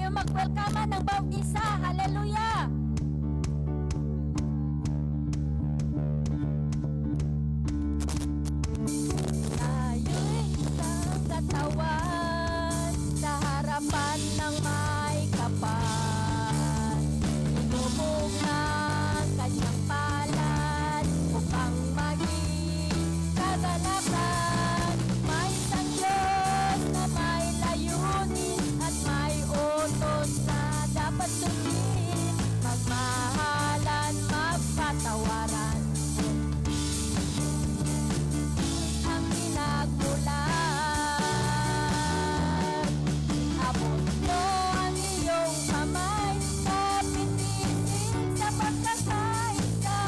tayo mag-welcome ng bawat isa. Hallelujah! Tayo'y isang katawan sa harapan ng may kapal. Inubog ng kanyang palad upang maging kagalakan. May isang Diyos na may layunin at may utos na dapat sundin. Magmahalan, magpatawaran ang pinagmulan. Abot mo ang iyong kamay sa pinitin sa pagkakaisa.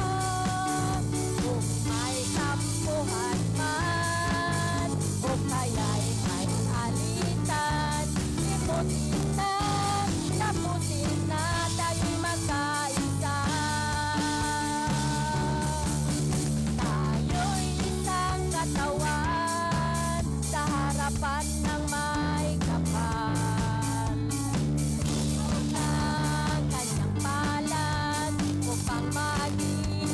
Kung may tampuhan man o kaya'y may alitan, limutin na, tapusin na, tayo'y magkaisa. Tayo'y isang katawan sa harapan ng may kapal. Inubog ng kanyang palad upang maging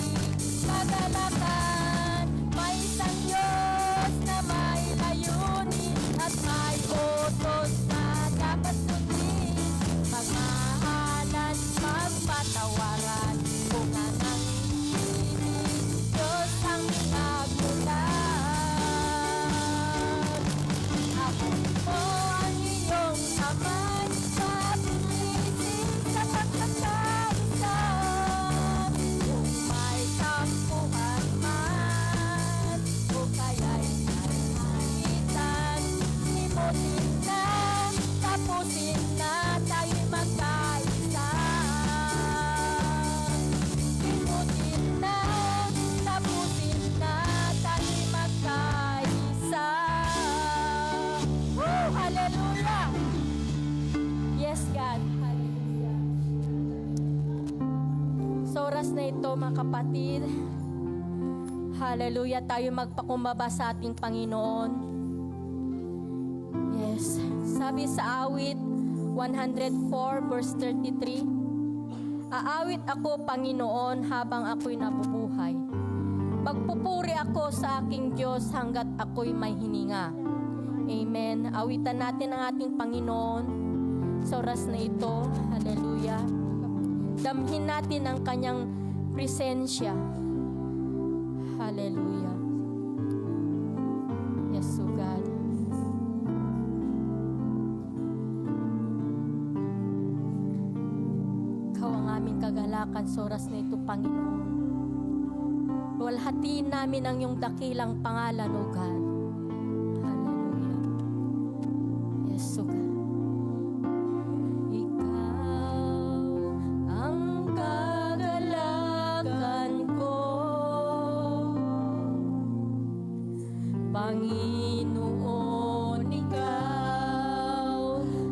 kagalakan. May isang Diyos na may layunin at may utos na dapat sundin. Magmahalan, magpatawaran, kung ang Diyos ang pinagmulan. Abot mo ang iyong kamay sa pinitin sa pagkakaisa. Kung may tampuhan man o kaya'y nalitan, limutin na, tapusin na, tayo'y magkaisa. Limutin na, tapusin na, tayo'y magkaisa. Woo! Hallelujah! Yes, God. Hallelujah. Sa oras na ito, mga kapatid, hallelujah, tayo magpakumbaba sa ating Panginoon. Yes. Sabi sa awit 104 verse 33, aawit ako, Panginoon, habang ako'y nabubuhay. Magpupuri ako sa aking Diyos hanggat ako'y may hininga. Amen. Awitan natin ang ating Panginoon sa oras na ito. Hallelujah. Damhin natin ang kanyang presensya. Hallelujah. Yes, O God. Ikaw ang aming kagalakan sa oras na ito, Panginoon. Luwalhatiin namin ang iyong dakilang pangalan, O God. Hallelujah. Yes, O God. Ikaw ang kagalakan ko, Panginoon, ikaw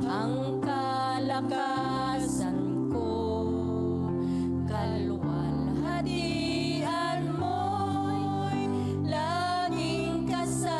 ang kalakasan ko. Kaluwalhatian mo'y laging kasama.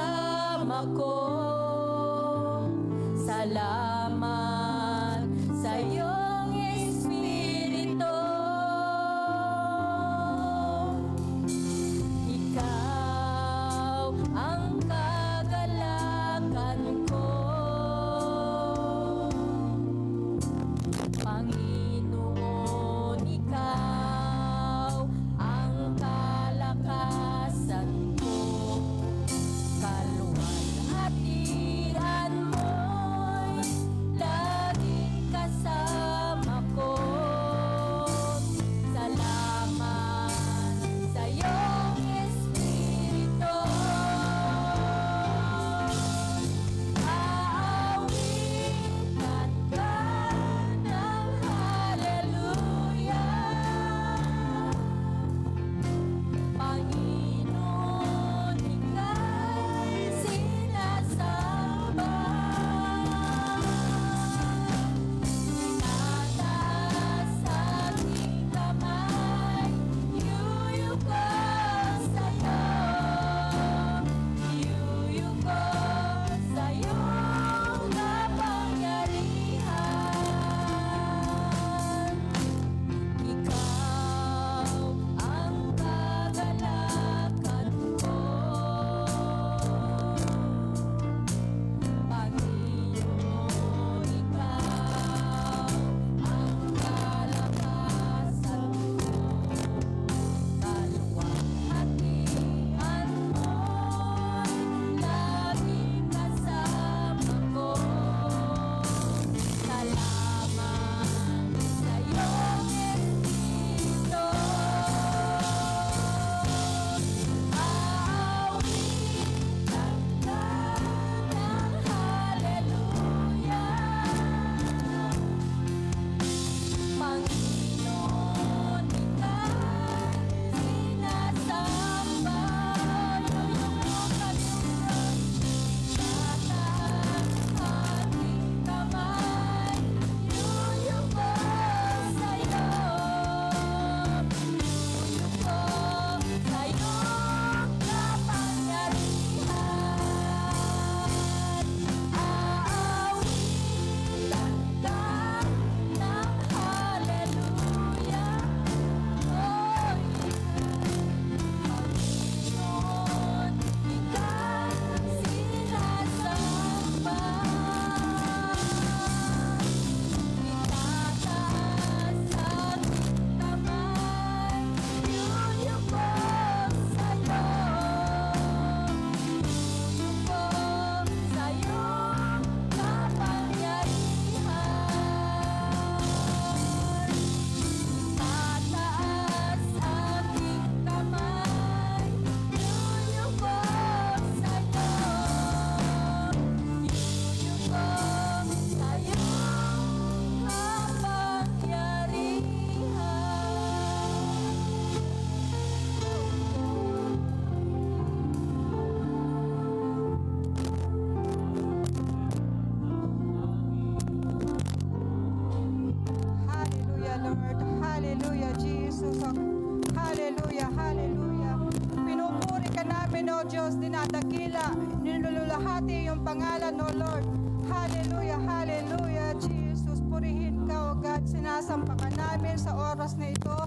O Diyos, dinadakila, nilululahati yung pangalan, O Lord. Hallelujah, hallelujah, Jesus. Purihin ka, O God. Sinasampa ka namin sa oras na ito.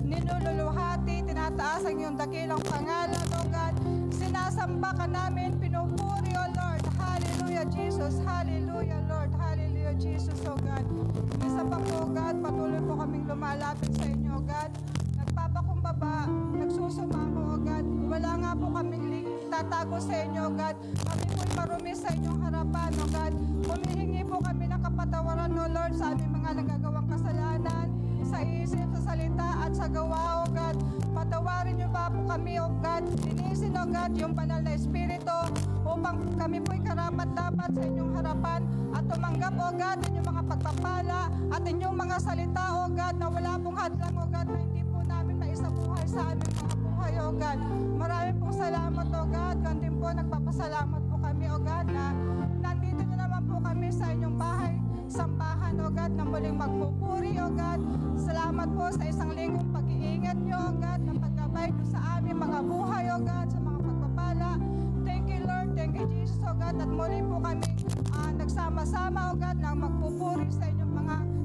Ninululuhati, tinataas ang iyong dakilang pangalan, O God. Sinasamba ka namin, pinupuri, O Lord. Hallelujah, Jesus. Hallelujah, Lord. Hallelujah, Jesus, O God. Isa pa po, O God, patuloy po kaming lumalapit sa inyo, O God. Nagpapakumbaba, nagsusumamo, O God. Wala nga po kaming tatago sa inyo, O God. Kami po'y marumi sa inyong harapan, O God. Humihingi po kami ng kapatawaran, O Lord, sa aming mga nagagawang kasalanan, sa isip, sa salita, at sa gawa, O God. Patawarin niyo pa po kami, O God. Linisin, O God, yung banal na Espiritu upang kami po'y karapat dapat sa inyong harapan at tumanggap, O God, inyong mga pagpapala at inyong mga salita, O God, na wala pong hadlang, O God, na hindi po namin maisabuhay sa aming mga buhay, O God. Maraming pong salamat, O God. Ganun po, nagpapasalamat po kami, O God, na nandito na naman po kami sa inyong bahay, sambahan, O God, na muling magpupuri, O God. Salamat po sa isang linggong pag-iingat niyo, O God, na pagkabay niyo sa aming mga buhay, O God, sa mga pagpapala. Thank you, Lord. Thank you, Jesus, O God. At muli po kami nagsama-sama, O God, na magpupuri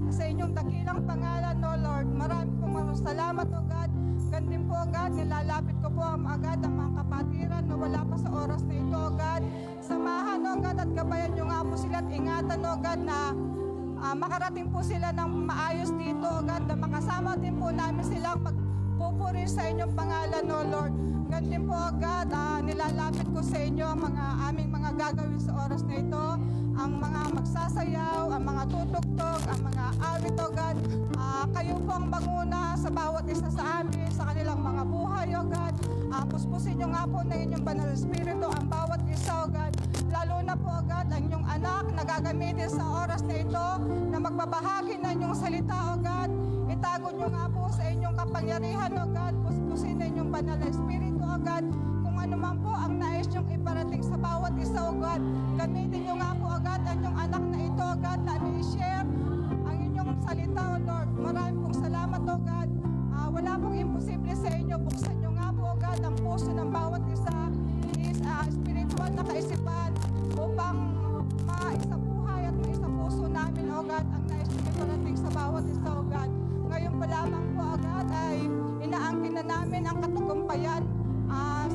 sa inyong dakilang pangalan, O Lord. Maraming pong salamat, O God. Ganun po, O God, nilalapit ko po agad ang mga kapatiran na wala pa sa oras na ito, O God. Samahan, O God, at gabayan niyo nga po sila at ingatan, O God, na makarating po sila ng maayos dito, O God, na makasama din po namin silang magpupuri sa inyong pangalan, O Lord. Ganun po, O God, nilalapit ko sa inyo ang aming mga gagawin sa oras na ito, ang mga magsasayaw, ang mga tutugtog, ang mga awit, O God. Kayo po ang banguna sa bawat isa sa amin, sa kanilang mga buhay, O God. Puspusin nyo nga po na inyong banal espiritu ang bawat isa, O God. Lalo na po, O God, ang inyong anak na gagamitin sa oras na ito na magbabahagi ng inyong salita, O God. Itago nyo nga po sa inyong kapangyarihan, O God. Puspusin na inyong banal na espiritu, O God. Kung ano man po ang nais nyong iparating sa bawat isa, O God. Gamitin nyo nga po, O God, ang inyong anak na ito, O God, na i-share ang inyong salita, O Lord. Maraming pong salamat, O God. Wala pong imposible sa inyo. Buksan nyo nga po, O God, ang puso ng bawat isa is spiritual na kaisipan upang maisabuhay at maisapuso namin, O God, ang nais nyo iparating sa bawat isa, O God. Ngayon pa lamang po, O God, ay inaangkin na namin ang katagumpayan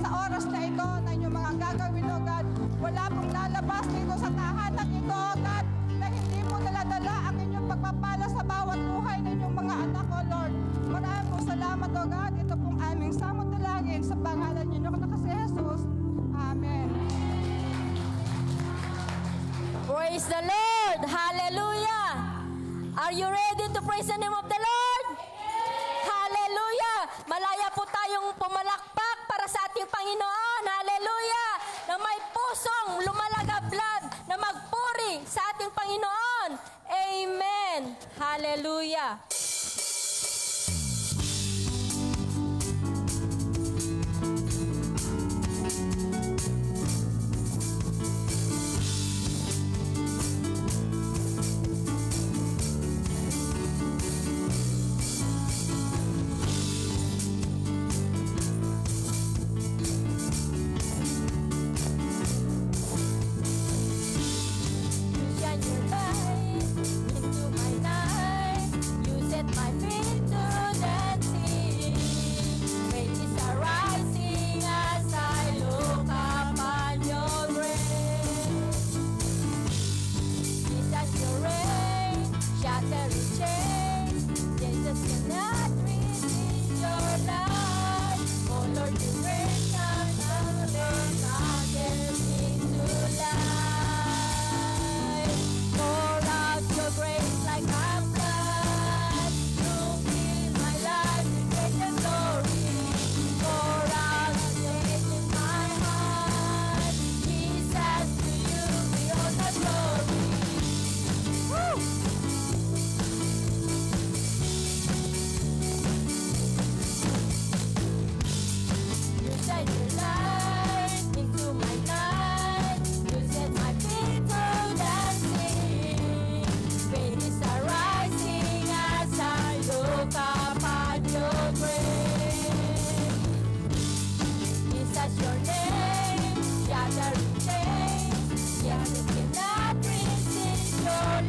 sa oras na ito na inyong mga gagawin, O God. Wala pong lalabas dito sa tahanan ito, O God, na hindi po naladala ang inyong pagpapala sa bawat buhay ng inyong mga anak, O Lord. Maraming po salamat, O God. Ito pong aming samot dalangin sa pangalan niyo na kasi Jesus. Amen. Praise the Lord! Hallelujah! Are you ready to praise the name of the Lord? Hallelujah! Malaya po tayong pumalakpak para sa ating Panginoon. Hallelujah! Na may pusong lumalagablab na magpuri sa ating Panginoon. Amen! Hallelujah! Shine your light into my night. You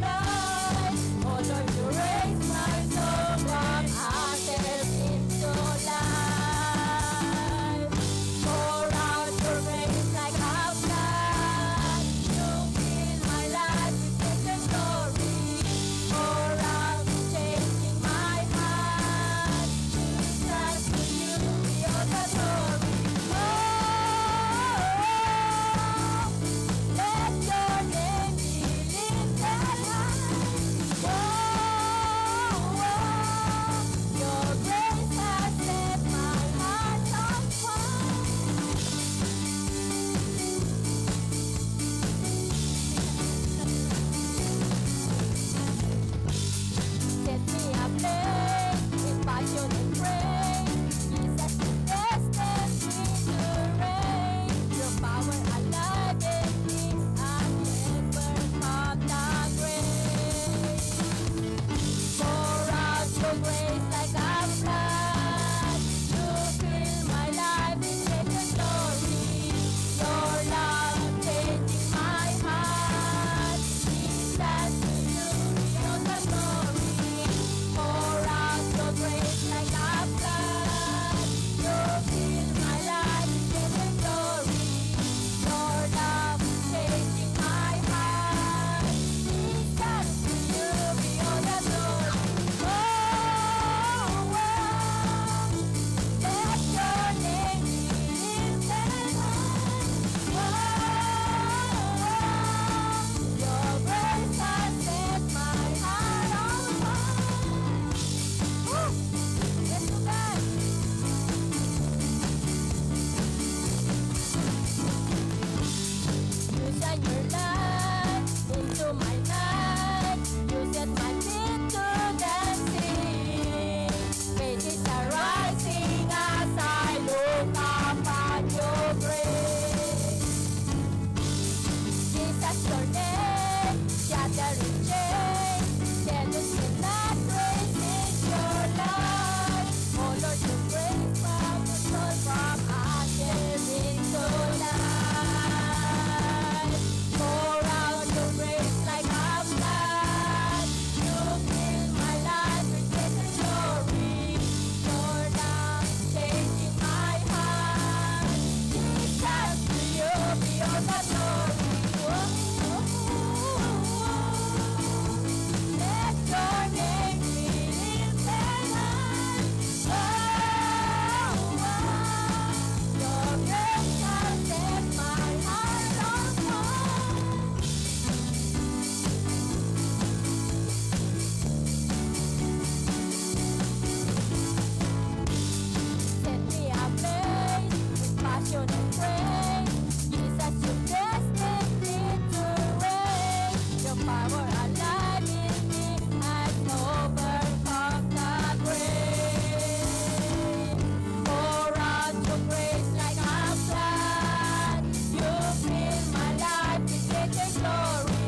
light. Oh Lord, you raise my soul from ashes into life. Pour out your grace like a flood. You fill my life with your glory. Pour out, changing my heart. Jesus, to you be all the glory. Oh, let your name be lifted high. Your grace has set my heart on fire. Set me ablaze in passion and praise. Jesus, you destined me to reign. Your power alive in me, and never from the grave. Pour out your grace like a flood. You fill my life with your glory. Your love changing my heart. Jesus, to you be all the glory. Pour out your grace like a flood. You fill my life with your glory. Your love changing my heart. Jesus, to you be all the glory. Oh, let your name be lifted high. Your grace has set my heart on fire. Yes, to God. You shine your light into my night. You set my feet to dancing. Faith is arising as I look upon your grace. Jesus, your name, shattering chains. Devils cannot resist your light. Oh Lord, your grace from the soul from ashes into light. Pour out your grace like a flood. You fill my life with your glory. Your love changing my heart. Jesus, to you be all the glory. Let your name be lifted high. Your grace has set my heart on fire. Set me ablaze with passion and praise. Jesus, you destined me to reign. Your power alive in me has overcome the grave. Pour out your grace like a flood. You fill my life with your glory.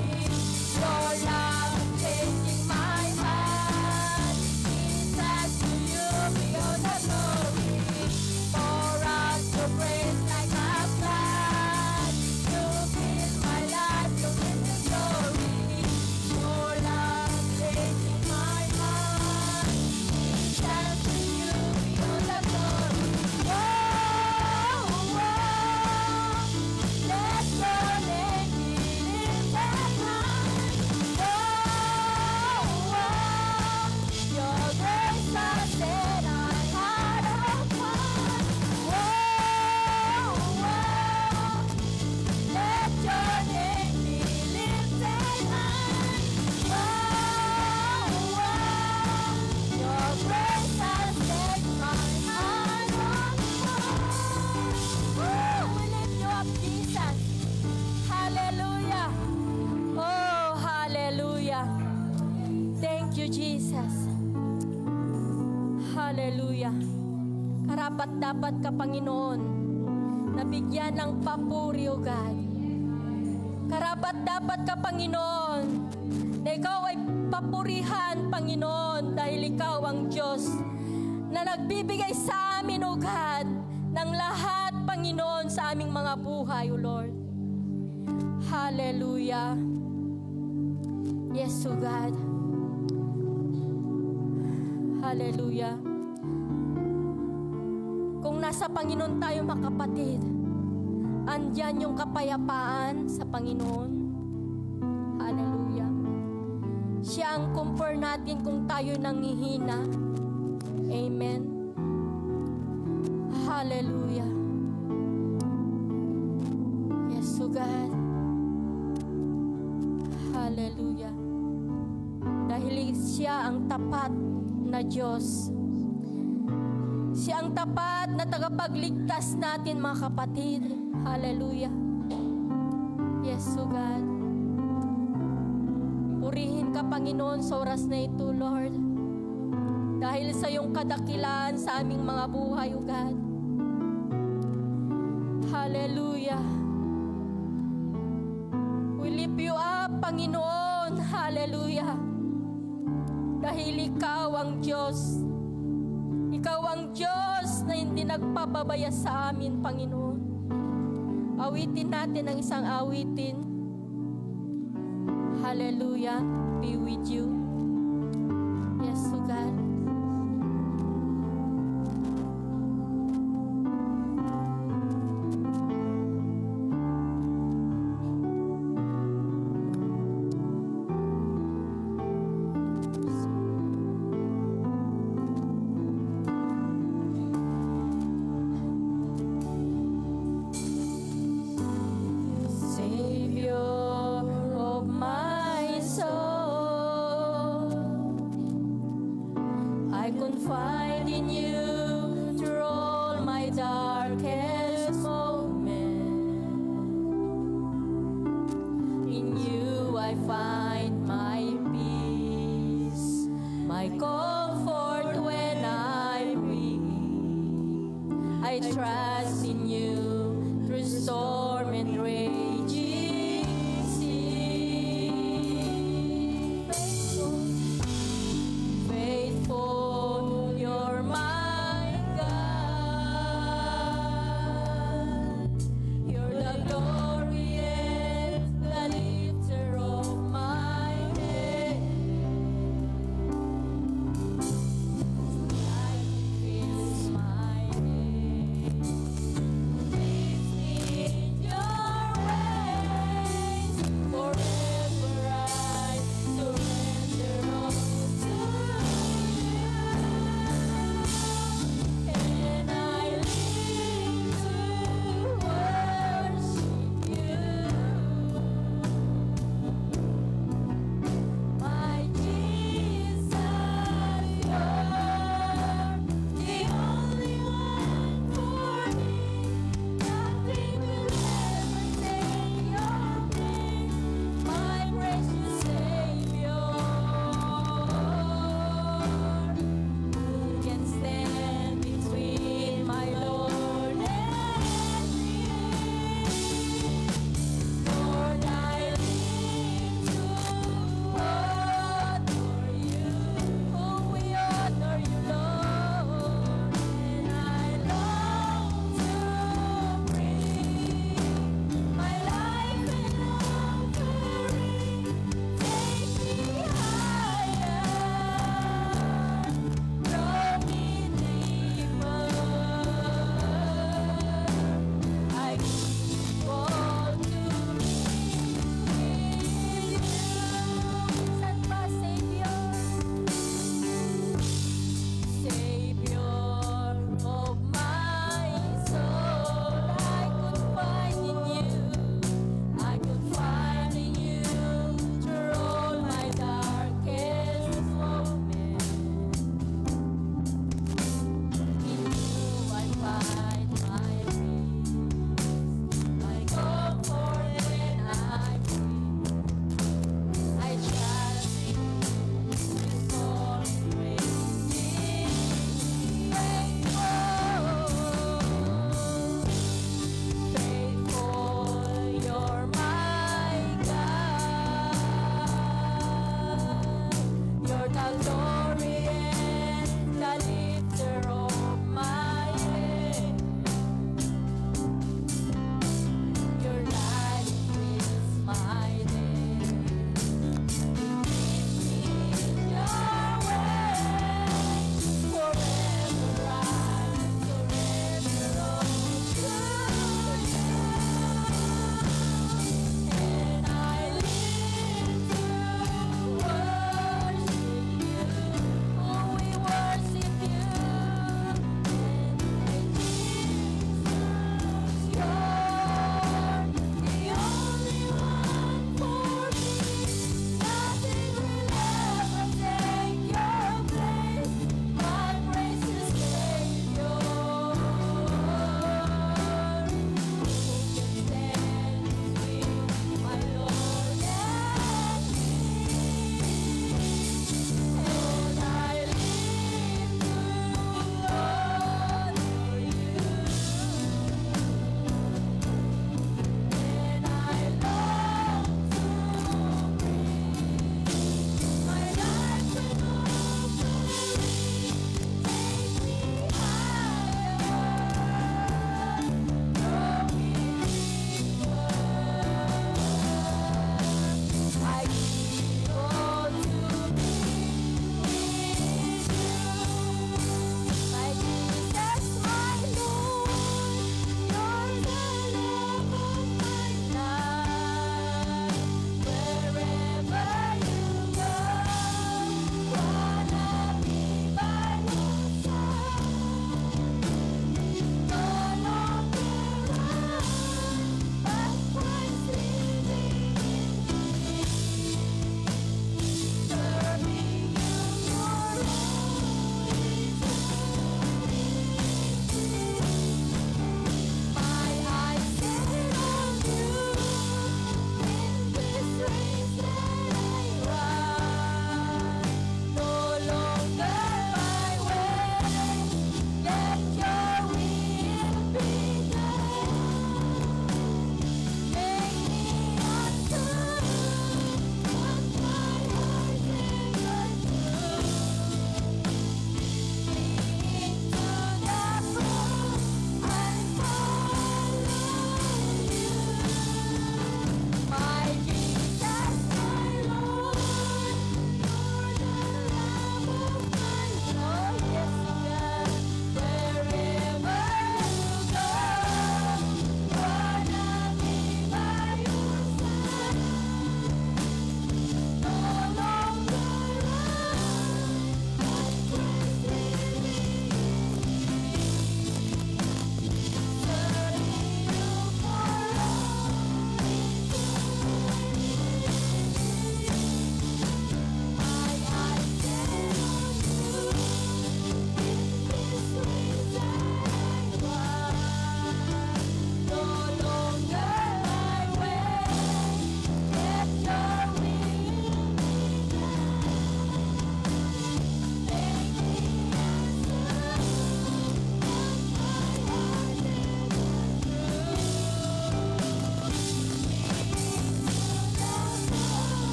Your love changing my heart. Jesus, to you be all the glory. Pour out your grace like a flood. You fill my life with your glory. Your love changing my heart. Jesus, to you be all the glory. Let your name be lifted high. Your grace has set my heart on fire. Let your name be lifted high. Your grace has set my heart on fire. We lift you up, Jesus. Hallelujah. Oh, hallelujah. Thank you, Jesus. Hallelujah. Karapat dapat ka, Panginoon, na bigyan ng papuri, O God. Karapat dapat ka, Panginoon, na ikaw ay papurihan, Panginoon, dahil ikaw ang Diyos na nagbibigay sa amin, O God, ng lahat, Panginoon, sa aming mga buhay, O Lord. Hallelujah. Yes, Yes, O God. Hallelujah. Kung nasa Panginoon tayo, mga kapatid, andyan yung kapayapaan sa Panginoon. Hallelujah. Siya ang comfort natin kung tayo nanghihina. Amen. Hallelujah. Yes, O God. Hallelujah. Dahil siya ang tapat na Diyos. Siya ang tapat na tagapagligtas natin, mga kapatid. Hallelujah. Yes, O God. Purihin ka, Panginoon, sa oras na ito, Lord. Dahil sa iyong kadakilaan sa aming mga buhay, O God. Hallelujah. We lift you up, Panginoon. Hallelujah. Dahil ikaw ang Diyos. Ikaw ang Diyos na hindi nagpapabaya sa amin, Panginoon. Awitin natin ang isang awitin. Hallelujah. Be with you. Yes, O God. Savior of my soul, I confide in you through all my darkest moments. In you I find my peace, my comfort when I'm weak. I trust in you through storm and raging sea. Faithful, you're my God. You're the glory and the lifter of my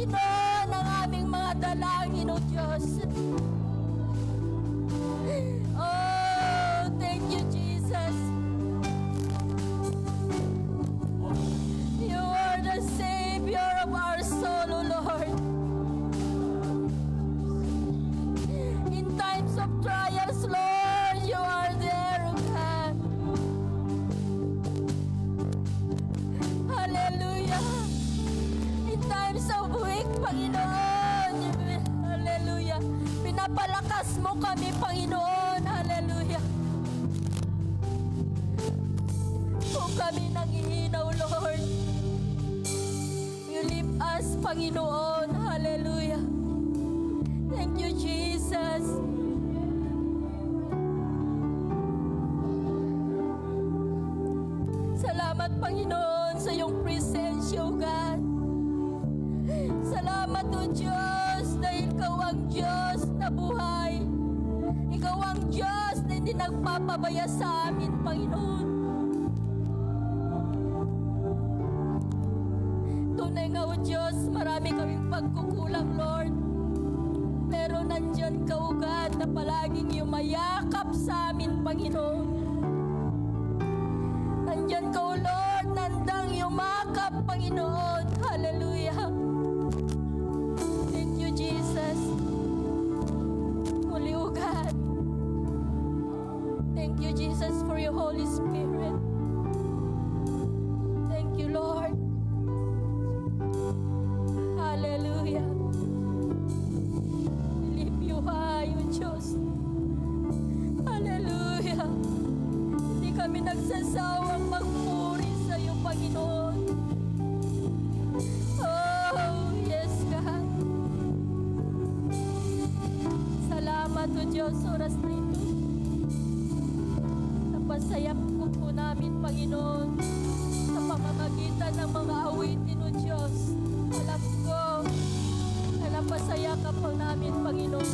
Panginoon, ang aming mga dalangin, O Diyos. Oh, thank you, Jesus. You are the Savior of our soul, O Lord. In times of trials, Lord, you are there, O God. Hallelujah. In times of weak, Panginoon, hallelujah. Pinapalakas mo kami, Panginoon, hallelujah. Kung kami nanghihinaw, Lord, you lift us, Panginoon, hallelujah. Thank you, Jesus. Salamat, Panginoon, sa iyong presensya, O God. Salamat, O Diyos, dahil Ikaw ang Diyos na buhay. Ikaw ang Diyos na hindi nagpapabaya sa amin, Panginoon. Tunay nga, O Diyos, marami kaming pagkukulang, Lord. Pero nandyan ka, O God, na palaging yumayakap sa amin, Panginoon. Nandyan ka, O Lord, nandang yumakap, Panginoon. Hallelujah. Thank you, Jesus. Holy, O God. Thank you, Jesus, for your Holy Spirit. Thank you, Lord. Hallelujah. We lift you high, O Diyos. Hallelujah. Hindi kami nagsasawang magpuri sa iyo, Panginoon. Oh, yes, God. Salamat, O Diyos, oras na ito. Napasayap ko po namin, Panginoon, sa pamamagitan ng mga awitin, O Diyos. Alam ko na napasaya ka po namin, Panginoon.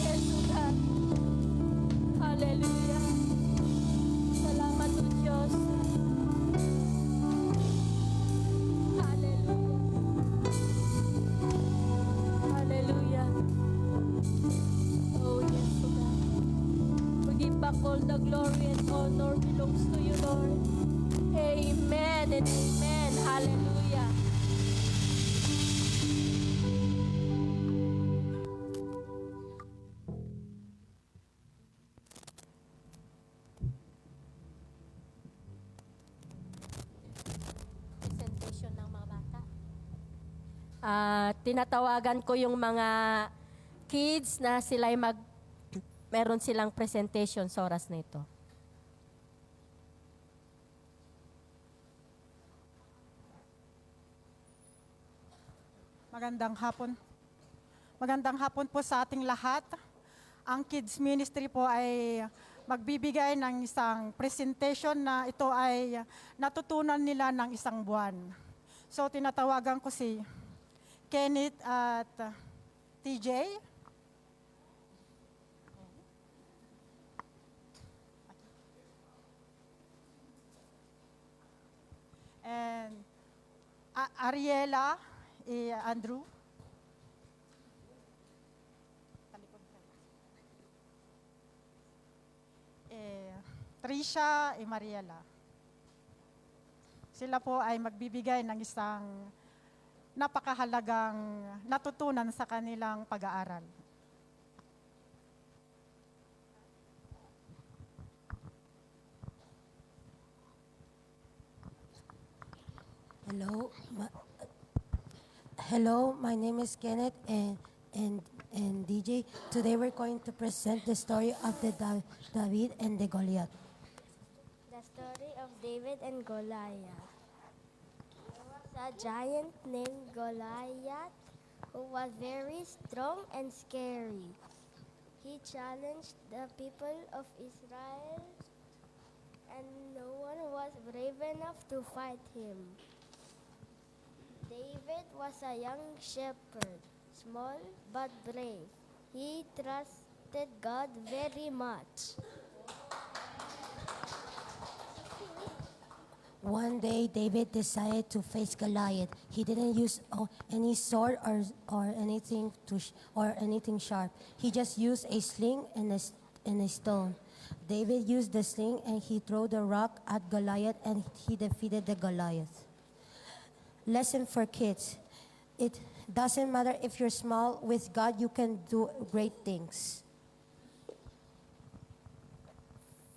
Yes, O God. Hallelujah. Salamat, O Diyos. Hallelujah. Hallelujah. Oh, yes, O God. We give back all the glory and honor belongs to you, Lord. Amen and amen. Hallelujah. Presentation ng mga bata. Tinatawagan ko yung mga kids na sila'y meron silang presentation sa oras na ito. Magandang hapon. Magandang hapon po sa ating lahat. Ang Kids Ministry po ay magbibigay ng isang presentation na ito ay natutunan nila ng isang buwan. So tinatawagan ko si Kenneth at TJ. And Ariela, Andrew. Trisha, Mariela. Sila po ay magbibigay ng isang napakahalagang natutunan sa kanilang pag-aaral. Hello, my name is Kenneth and DJ. Today we're going to present the story of the David and the Goliath. The story of David and Goliath. There was a giant named Goliath who was very strong and scary. He challenged the people of Israel, and no one was brave enough to fight him. David was a young shepherd, small but brave. He trusted God very much. One day, David decided to face Goliath. He didn't use any sword or anything sharp. He just used a sling and a stone. David used the sling and he threw the rock at Goliath and he defeated the Goliath. Lesson for kids. It doesn't matter if you're small, with God you can do great things.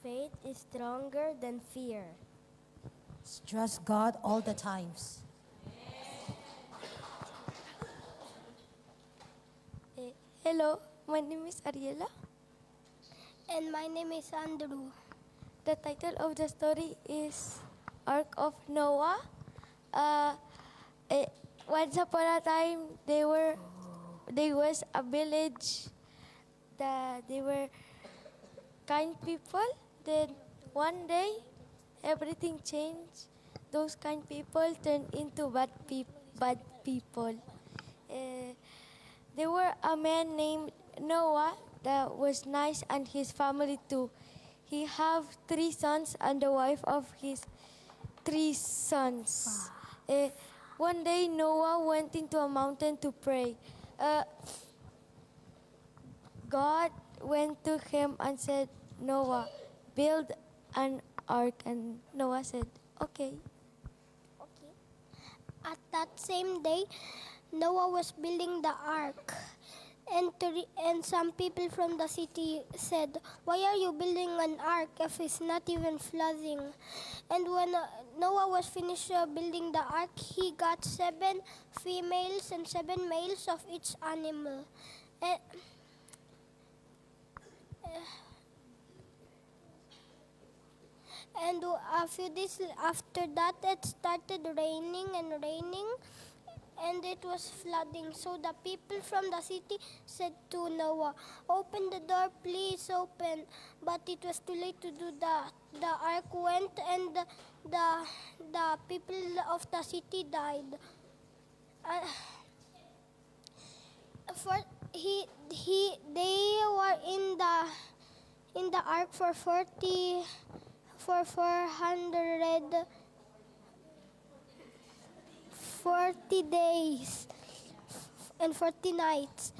Faith is stronger than fear. Trust God all the times. Hello, my name is Ariela. And my name is Andrew. The title of the story is Ark of Noah. Once upon a time, there was a village that they were kind people. Then one day, everything changed. Those kind people turned into bad people. There were a man named Noah that was nice and his family too. He have 3 sons and the wife of his 3 sons. One day Noah went into a mountain to pray. God went to him and said, Noah, build an ark. And Noah said, okay. Okay. At that same day, Noah was building the ark. And some people from the city said, why are you building an ark if it's not even flooding? And when Noah was finished building the ark, he got 7 females and 7 males of each animal. And a few days after that, it started raining, and it was flooding. So the people from the city said to Noah, open the door, please open. But it was too late to do that. The ark went, and the people of the city died. They were in the ark for 440 days and 40 nights.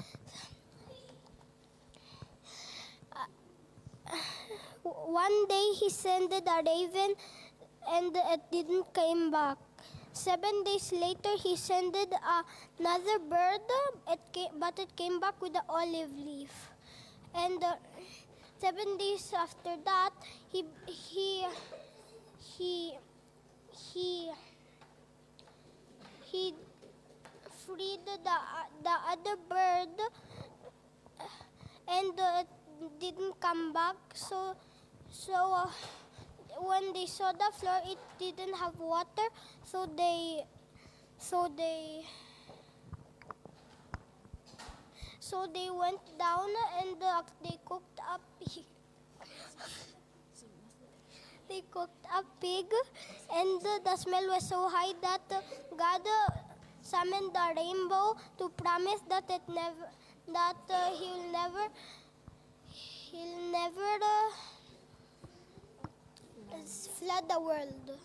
One day he sent a raven and it didn't come back. 7 days later he sent another bird, but it came back with an olive leaf. And 7 days after that, he freed the other bird, and it didn't come back. So when they saw the floor, it didn't have water. So they went down and they cooked up pig. They cooked up pig, and the smell was so high that God summoned the rainbow to promise that he'll never flood the world.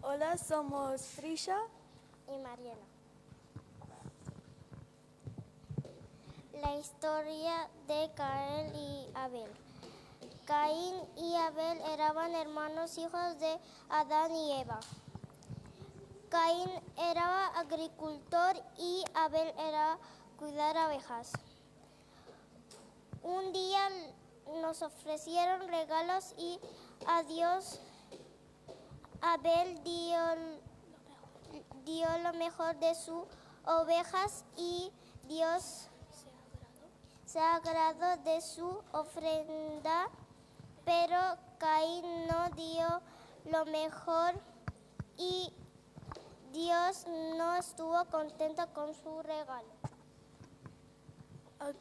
Hola, somos Trisha. Y Mariela. La historia de Caín y Abel. Caín y Abel eran hermanos hijos de Adán y Eva. Caín era agricultor y Abel era cuidar abejas. Un día nos ofrecieron regalos y a Dios Abel dio lo mejor de sus ovejas y Dios se agradó de su ofrenda, pero Caín no dio lo mejor y Dios no estuvo contento con su regalo.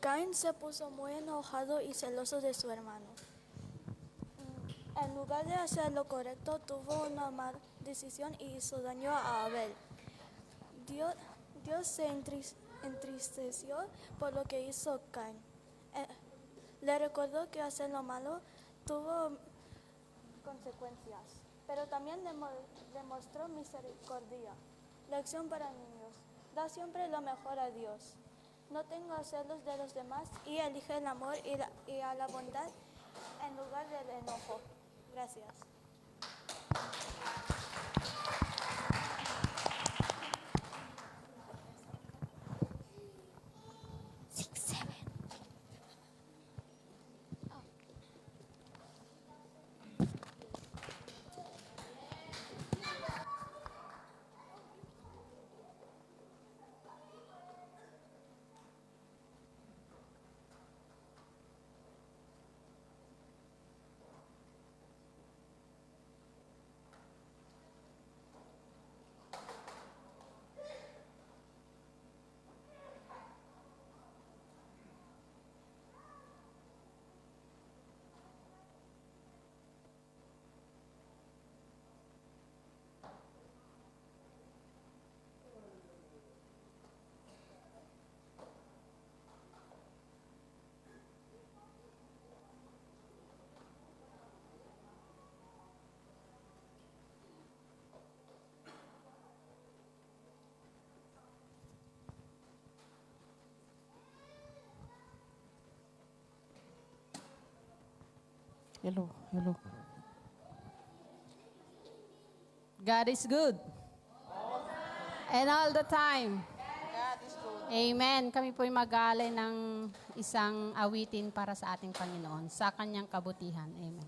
Caín se puso muy enojado y celoso de su hermano. En lugar de hacer lo correcto, tuvo una mala decisión y hizo daño a Abel. Dios se entristeció por lo que hizo Caín. Le recordó que hacer lo malo tuvo consecuencias, pero también demostró misericordia. Lección para niños: da siempre lo mejor a Dios. No tenga celos de los demás y elige el amor y a la bondad en lugar del enojo. Gracias. Hello, hello. God is good. And all the time. Amen. Kami po'y mag-aalay ng isang awitin para sa ating Panginoon, sa kanyang kabutihan. Amen.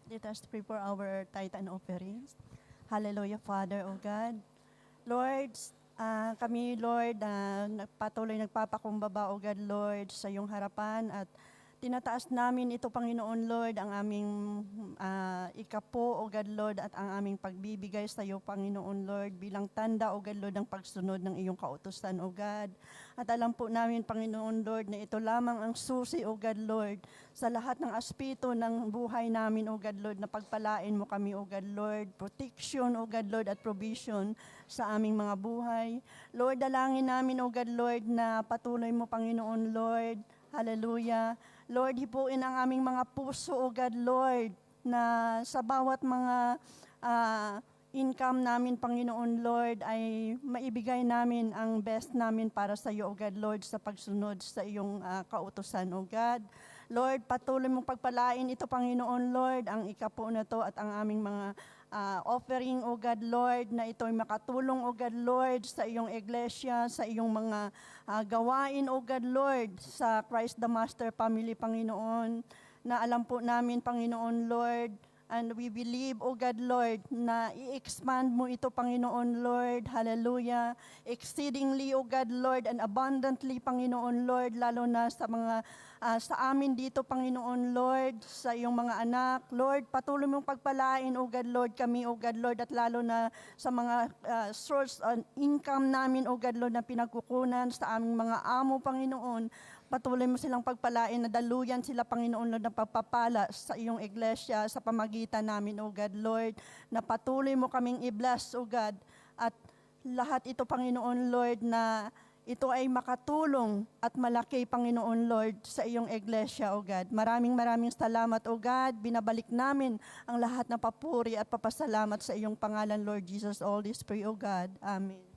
Let us pray for our tithe and offerings. Hallelujah, Father, O God. Lord, kami, Lord, patuloy nagpapakumbaba, O God, Lord, sa iyong harapan at tinataas namin ito, Panginoon, Lord, ang aming ikapo, O God, Lord, at ang aming pagbibigay sa iyo, Panginoon, Lord, bilang tanda, O God, Lord, ng pagsunod ng iyong kautusan, O God. At alam po namin, Panginoon, Lord, na ito lamang ang susi, O God, Lord, sa lahat ng aspeto ng buhay namin, O God, Lord, na pagpalain mo kami, O God, Lord, protection, O God, Lord, at provision sa aming mga buhay. Lord, dalangin namin, O God, Lord, na patuloy mo, Panginoon, Lord, hallelujah. Lord, hipuin ang aming mga puso, O God, Lord, na sa bawat mga income namin, Panginoon, Lord, ay maibigay namin ang best namin para sa iyo, O God, Lord, sa pagsunod sa iyong kautusan, O God. Lord, patuloy mong pagpalain ito, Panginoon, Lord, ang ikapo na to at ang aming mga offering, O God, Lord, na ito'y makatulong, O God, Lord, sa iyong iglesia, sa iyong mga gawain, O God, Lord, sa Christ the Master Family, Panginoon, na alam po namin, Panginoon, Lord, and we believe, O God, Lord, na i-expand mo ito, Panginoon, Lord, hallelujah, exceedingly, O God, Lord, and abundantly, Panginoon, Lord, lalo na sa mga sa amin dito, Panginoon, Lord, sa iyong mga anak. Lord, patuloy mong pagpalain, O God, Lord, kami, O God, Lord, at lalo na sa mga source of income namin, O God, Lord, na pinagkukunan sa aming mga amo, Panginoon. Patuloy mo silang pagpalain na daluyan sila, Panginoon, Lord, na pagpapala sa iyong iglesia, sa pamagitan namin, O God, Lord, na patuloy mo kaming i-bless, O God, at lahat ito, Panginoon, Lord, na ito ay makatulong at malaki, Panginoon, Lord, sa iyong iglesia, O God. Maraming salamat, O God. Binabalik namin ang lahat na papuri at papasalamat sa iyong pangalan, Lord Jesus. All this pray, O God. Amen.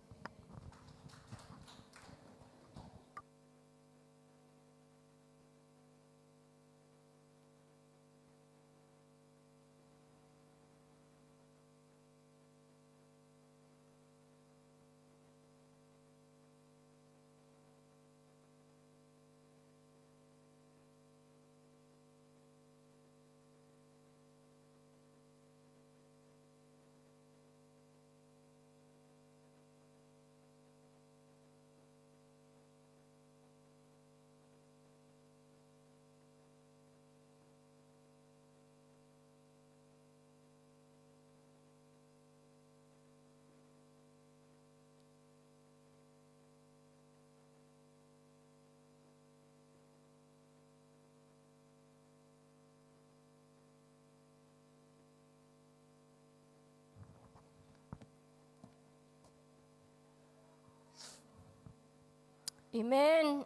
Amen.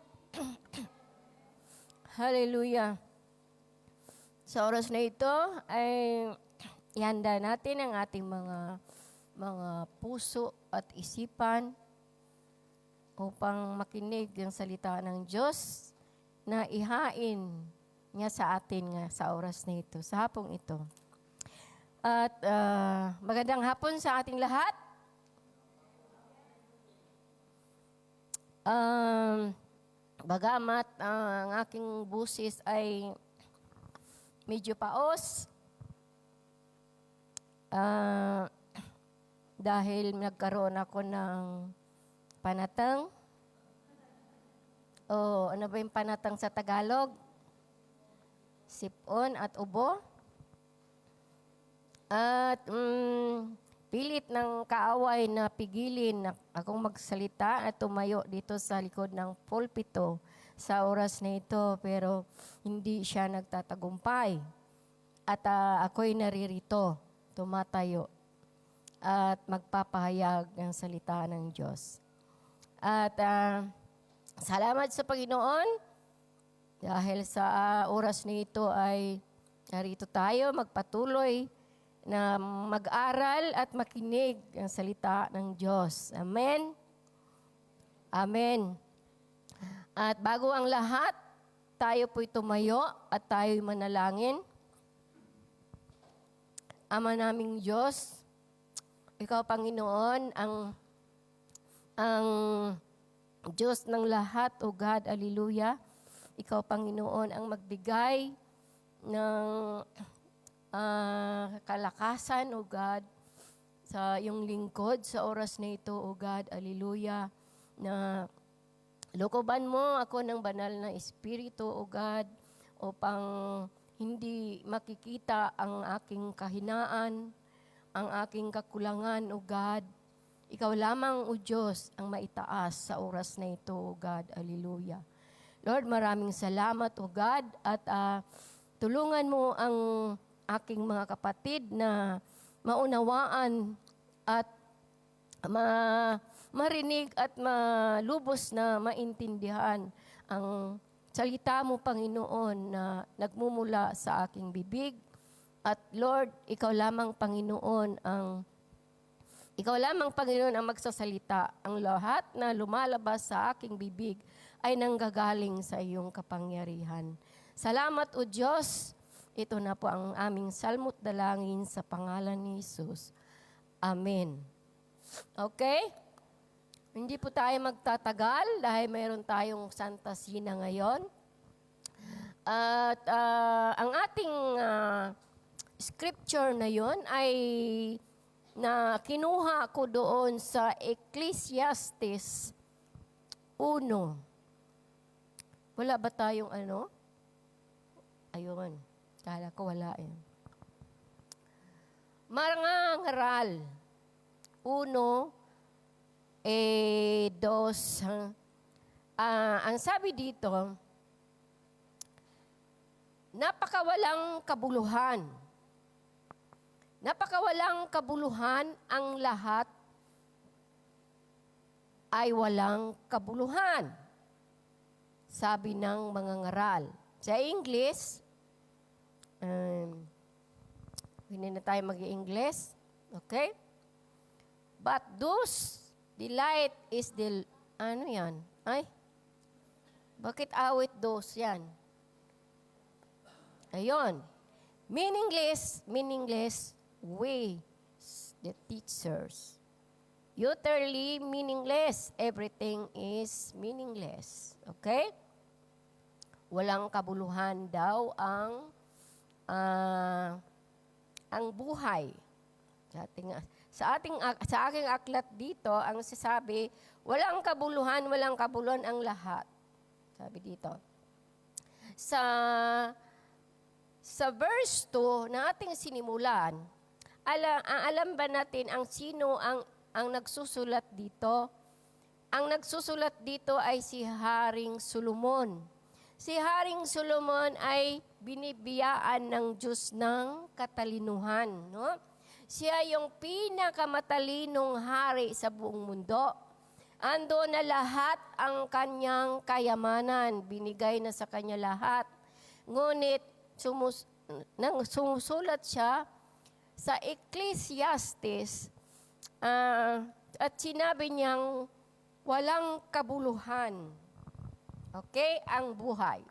Hallelujah. Sa oras na ito ay ihanda natin ang ating mga mga puso at isipan upang makinig ang salita ng Diyos na ihain niya sa atin nga sa oras na ito, sa hapong ito. At magandang hapon sa ating lahat. Bagamat ang aking busis ay medyo paos, dahil nagkaroon ako ng panatang. O ano ba yung panatang sa Tagalog? Sipon at ubo. At pilit ng kaaway na pigilin na akong magsalita at tumayo dito sa likod ng pulpito sa oras na ito, pero hindi siya nagtatagumpay. At ako'y naririto, tumatayo at magpapahayag ng salita ng Diyos. At salamat sa Panginoon dahil sa oras na ito ay narito tayo magpatuloy na mag-aral at makinig ang salita ng Diyos. Amen? Amen. At bago ang lahat, tayo po'y tumayo at tayo'y manalangin. Ama naming Diyos, Ikaw, Panginoon, ang Diyos ng lahat, O God, Alleluia. Ikaw, Panginoon, ang magbigay ng kalakasan, O God, sa iyong lingkod sa oras na ito, O God, Alleluia, na lokoban mo ako ng banal na Espiritu, O God, upang hindi makikita ang aking kahinaan, ang aking kakulangan, O God. Ikaw lamang, O Diyos, ang maitaas sa oras na ito, O God, Alleluia. Lord, maraming salamat, O God, at tulungan mo ang aking mga kapatid na maunawaan at marinig at malubos na maintindihan ang salita mo, Panginoon, na nagmumula sa aking bibig. At Lord, Ikaw lamang, Panginoon, ang magsasalita. Ang lahat na lumalabas sa aking bibig ay nanggagaling sa iyong kapangyarihan. Salamat, O Diyos. Ito na po ang aming salmo't dalangin sa pangalan ni Jesus. Amen. Okay? Hindi po tayo magtatagal dahil mayroon tayong Santa Cena ngayon. At ang ating scripture na yon ay na kinuha ko doon sa Ecclesiastes 1. Wala ba tayong ano? Ayun. Kala ko wala eh. Mga ngaral. 1, 2. Ang sabi dito, napakawalang kabuluhan. Napakawalang kabuluhan, ang lahat ay walang kabuluhan. Sabi ng mga ngaral. Sa English, hindi na tayo mag-i-English. Okay? But those delight is ano yan? Ay? Bakit awit those yan? Ayun. Meaningless, we, the teachers. Utterly meaningless. Everything is meaningless. Okay? Walang kabuluhan daw ang buhay. Sa aking aklat dito, ang sasabi, walang kabuluhan ang lahat. Sabi dito. Sa verse 2 na ating sinimulan, alam ba natin ang sino ang nagsusulat dito? Ang nagsusulat dito ay si Haring Solomon. Si Haring Solomon ay binibiyaan ng Diyos ng katalinuhan. No? Siya yung pinakamatalinong hari sa buong mundo. Ando na lahat ang kanyang kayamanan. Binigay na sa kanya lahat. Ngunit sumusulat siya sa Ecclesiastes At sinabi niyang walang kabuluhan. Okay? Ang buhay.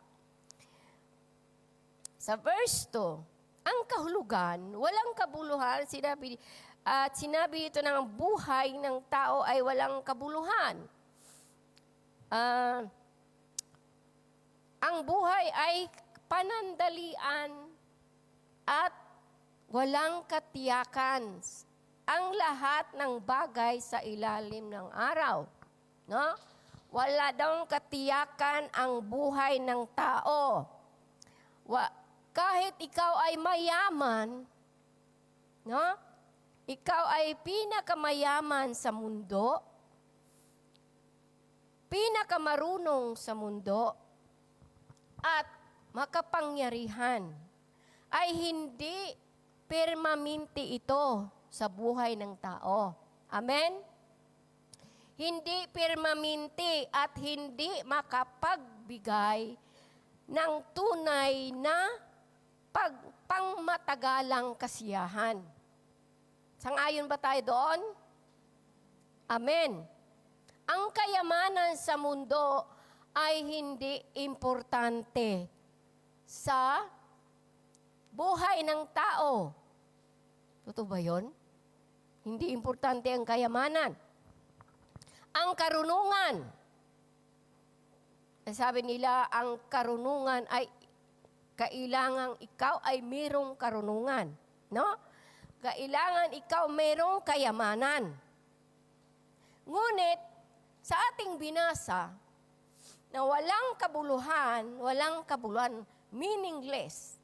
Sa verse 2, ang kahulugan, walang kabuluhan, sinabi dito ng buhay ng tao ay walang kabuluhan. Ang buhay ay panandalian at walang katiyakan. Ang lahat ng bagay sa ilalim ng araw. No? Wala daw katiyakan ang buhay ng tao. Kahit ikaw ay mayaman, no? Ikaw ay pinakamayaman sa mundo, pinakamarunong sa mundo, at makapangyarihan, ay hindi permanente ito sa buhay ng tao. Amen? Hindi permanente at hindi makapagbigay ng tunay na pangmatagalang kasiyahan. Sang-ayon ba tayo doon? Amen. Ang kayamanan sa mundo ay hindi importante sa buhay ng tao. Totoo ba yun? Hindi importante ang kayamanan. Ang karunungan. Sabi nila, ang karunungan ay kailangan ikaw ay mayroong karunungan. No? Kailangan ikaw mayroong kayamanan. Ngunit, sa ating binasa, na walang kabuluhan, meaningless.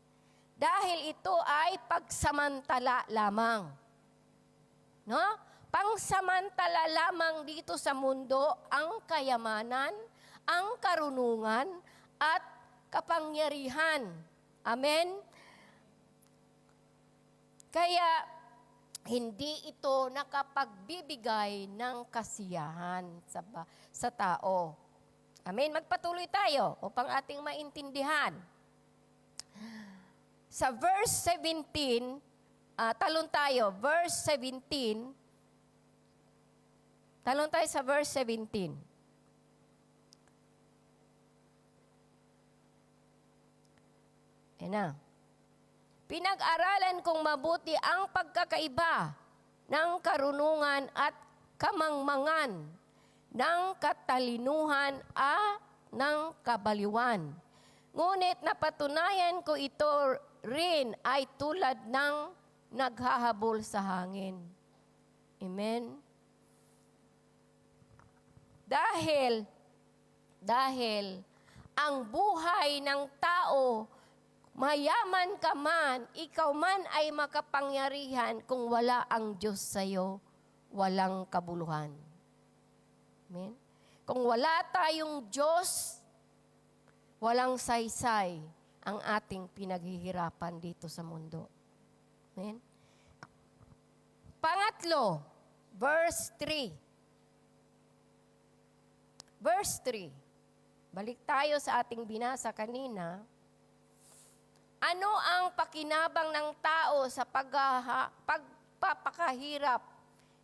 Dahil ito ay pagsamantala lamang. No? Pangsamantala lamang dito sa mundo ang kayamanan, ang karunungan, at kapangyarihan. Amen? Kaya, hindi ito nakapagbibigay ng kasiyahan sa tao. Amen? Magpatuloy tayo upang ating maintindihan. Sa verse 17, talon tayo, verse 17. Talon tayo sa verse 17. Ayan na. Pinag-aralan kong mabuti ang pagkakaiba ng karunungan at kamangmangan, ng katalinuhan at ng kabaliwan. Ngunit napatunayan ko ito rin ay tulad ng naghahabol sa hangin. Amen? Dahil ang buhay ng tao, mayaman ka man, ikaw man ay makapangyarihan, kung wala ang Diyos sa'yo, walang kabuluhan. Amen? Kung wala tayong Diyos, walang saysay ang ating pinaghihirapan dito sa mundo. Amen? Pangatlo, verse 3. Verse 3. Balik tayo sa ating binasa kanina. Ano ang pakinabang ng tao sa pagpapakahirap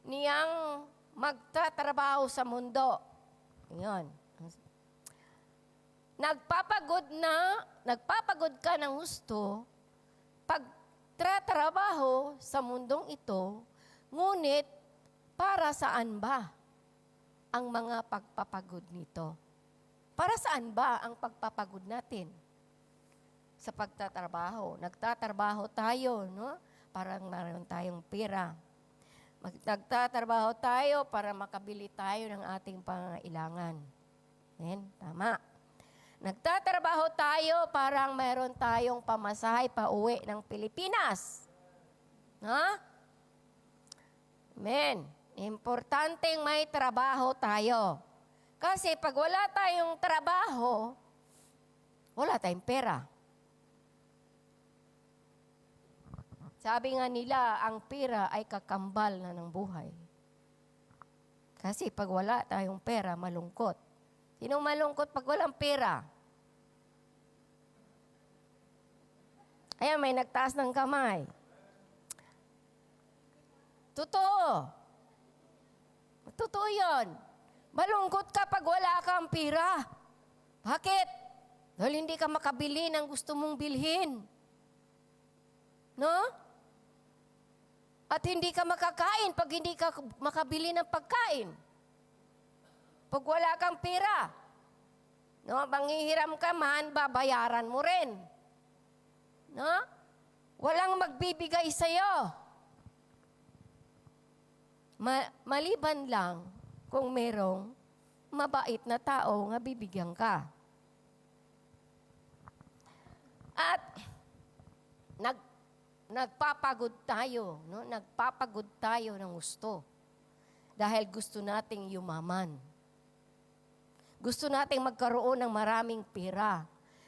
niyang magtatrabaho sa mundo? Ngayon. Nagpapagod ka ng husto pagtatrabaho sa mundong ito, ngunit para saan ba ang mga pagpapagod nito? Para saan ba ang pagpapagod natin? Sa pagtatrabaho. Nagtatrabaho tayo, no? Para meron tayong pera. Nagtatrabaho tayo para makabili tayo ng ating pangailangan. Amen? Tama. Nagtatrabaho tayo para meron tayong pamasahe pa uwi ng Pilipinas. Ha? Amen. Importanteng may trabaho tayo. Kasi pag wala tayong trabaho, wala tayong pera. Sabi nga nila, ang pera ay kakambal na ng buhay. Kasi pag wala tayong pera, malungkot. Sinong malungkot pag walang pera? Ayan, may nagtaas ng kamay. Totoo. Totoo yun. Malungkot ka pag wala kang pira. Bakit? Dahil hindi ka makabili ng gusto mong bilhin. No? At hindi ka makakain pag hindi ka makabili ng pagkain. Pag wala kang pira. No? Manghihiram ka man, babayaran mo rin. No? Walang magbibigay sa'yo. Maliban lang kung merong mabait na tao nga bibigyan ka. At nagpapagod tayo, no? Nagpapagod tayo ng gusto. Dahil gusto nating yumaman. Gusto nating magkaroon ng maraming pera.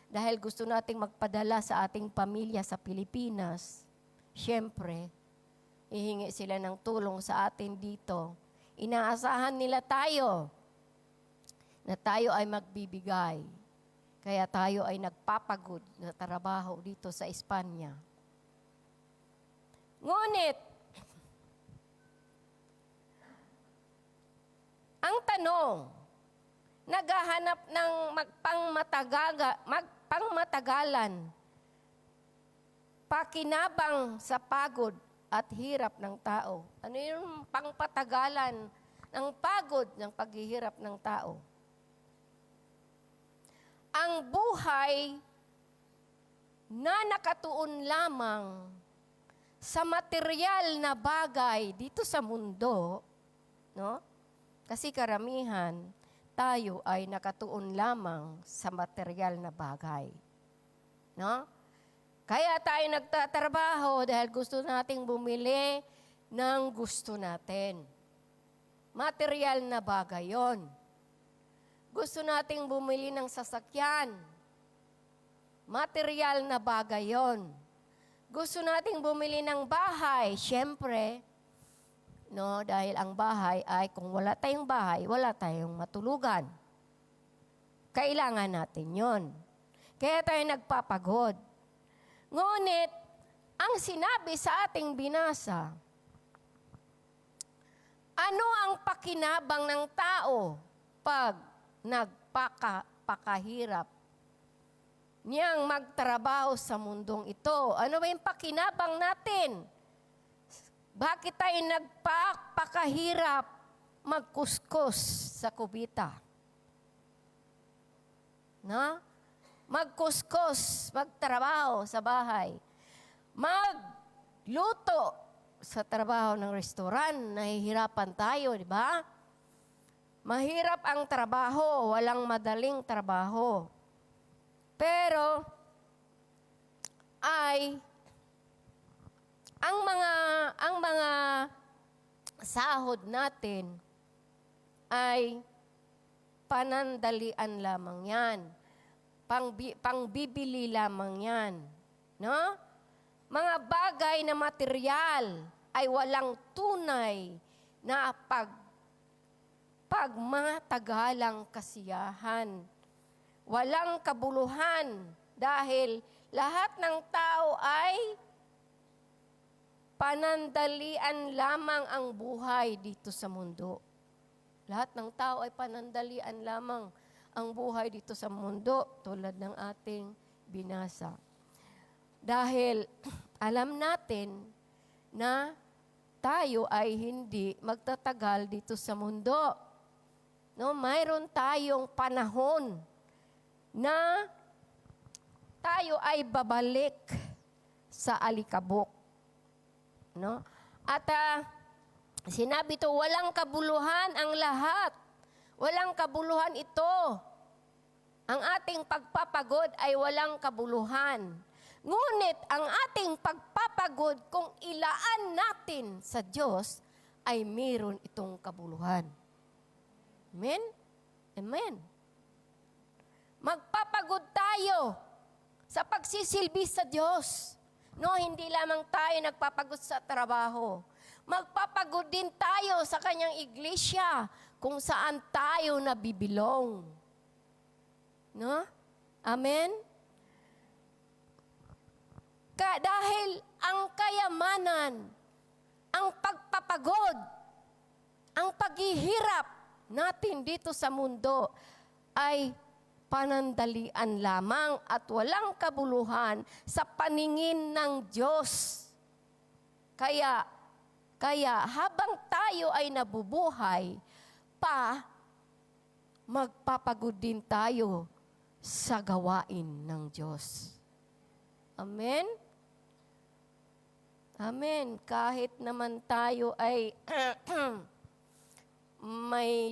Dahil gusto nating magpadala sa ating pamilya sa Pilipinas. Siyempre, ihingi sila ng tulong sa atin dito. Inaasahan nila tayo na tayo ay magbibigay. Kaya tayo ay nagpapagod na trabaho dito sa Espanya. Ngunit, ang tanong, naghahanap ng magpangmatagalan, pakinabang sa pagod at hirap ng tao. Ano yung pangpatagalan ng pagod ng paghihirap ng tao? Ang buhay na nakatuon lamang sa material na bagay dito sa mundo, no? Kasi karamihan, tayo ay nakatuon lamang sa material na bagay. No? Kaya tayo nagtatrabaho dahil gusto nating bumili ng gusto natin. Material na bagay yon. Gusto nating bumili ng sasakyan. Material na bagay yon. Gusto nating bumili ng bahay. Siyempre, no, dahil ang bahay ay kung wala tayong bahay, wala tayong matulugan. Kailangan natin yon. Kaya tayo nagpapagod. Ngunit, ang sinabi sa ating binasa, ano ang pakinabang ng tao pag nagpakahirap niyang magtrabaho sa mundong ito? Ano ba yung pakinabang natin? Bakit tayo nagpakahirap magkuskus sa kubita? Na? Magkuskus, magtrabaho sa bahay. Magluto sa trabaho ng restoran, nahihirapan tayo, di ba? Mahirap ang trabaho, walang madaling trabaho. Pero, ang mga sahod natin ay panandalian lamang yan. Pangbibili lamang yan. No? Mga bagay na material ay walang tunay na pagmatagalang kasiyahan. Walang kabuluhan dahil lahat ng tao ay panandalian lamang ang buhay dito sa mundo. Lahat ng tao ay panandalian lamang ang buhay dito sa mundo tulad ng ating binasa. Dahil alam natin na tayo ay hindi magtatagal dito sa mundo. No, mayroon tayong panahon na tayo ay babalik sa alikabok. No? At sinabi ito, walang kabuluhan ang lahat. Walang kabuluhan ito. Ang ating pagpapagod ay walang kabuluhan. Ngunit ang ating pagpapagod kung ilaan natin sa Diyos ay mayroon itong kabuluhan. Amen? Amen. Magpapagod tayo sa pagsisilbi sa Diyos. No, hindi lamang tayo nagpapagod sa trabaho. Magpapagod din tayo sa kanyang iglesia kung saan tayo nabibilong. No? Amen? Dahil ang kayamanan, ang pagpapagod, ang paghihirap natin dito sa mundo ay panandalian lamang at walang kabuluhan sa paningin ng Diyos. Kaya habang tayo ay nabubuhay pa, magpapagod din tayo sa gawain ng Diyos. Amen? Amen. Kahit naman tayo ay may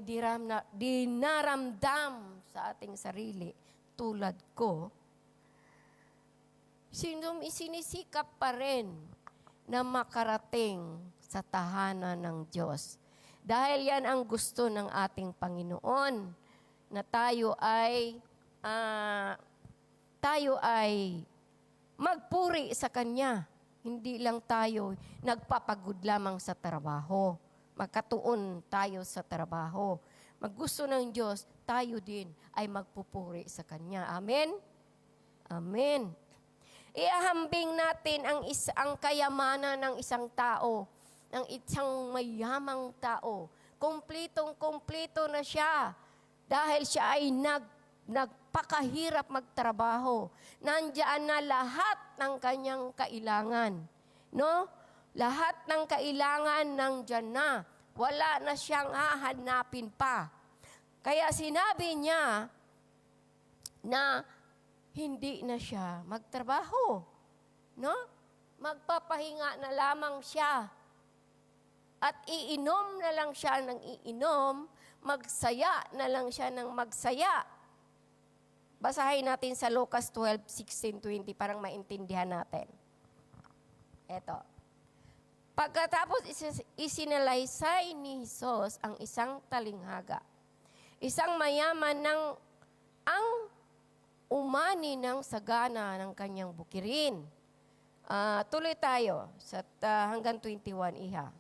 dinaramdam sa ating sarili, tulad ko, sinisikap pa rin na makarating sa tahanan ng Diyos. Dahil yan ang gusto ng ating Panginoon, na tayo ay magpuri sa Kanya. Hindi lang tayo nagpapagod lamang sa trabaho. Magkatuon tayo sa trabaho. Maggusto ng Diyos, tayo din ay magpupuri sa Kanya. Amen? Amen. Iahambing natin ang kayamanan ng isang tao, ng isang mayamang tao. Kumplitong-kumplito na siya dahil siya ay nagpakahirap magtrabaho. Nandiyan na lahat ng kanyang kailangan. No? Lahat ng kailangan nandiyan na. Wala na siyang hahanapin pa. Kaya sinabi niya na hindi na siya magtrabaho. No? Magpapahinga na lamang siya. At iinom na lang siya ng iinom, magsaya na lang siya ng magsaya. Basahin natin sa Lucas 12:16-20 parang maintindihan natin. Eto. Pagkatapos isinalaysay ni Jesus ang isang talinghaga. Isang mayaman ang umani ng sagana ng kanyang bukirin. Tuloy tayo sa hanggang 21, iha.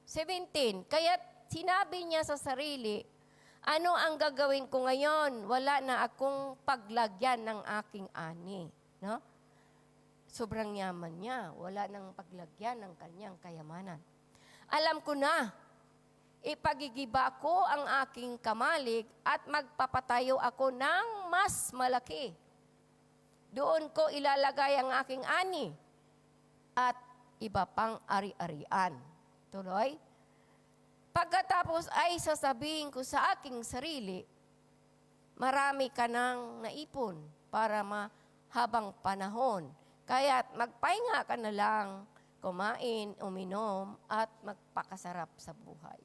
17, kaya sinabi niya sa sarili, ano ang gagawin ko ngayon? Wala na akong paglagyan ng aking ani. No? Sobrang yaman niya. Wala nang paglagyan ng kanyang kayamanan. Alam ko na, ipagigiba ko ang aking kamalig at magpapatayo ako ng mas malaki. Doon ko ilalagay ang aking ani at iba pang ari-arian. Tuloy. Pagkatapos ay sasabihin ko sa aking sarili, marami ka nang naipon para mahabang panahon. Kaya't magpahinga ka na lang, kumain, uminom, at magpakasarap sa buhay.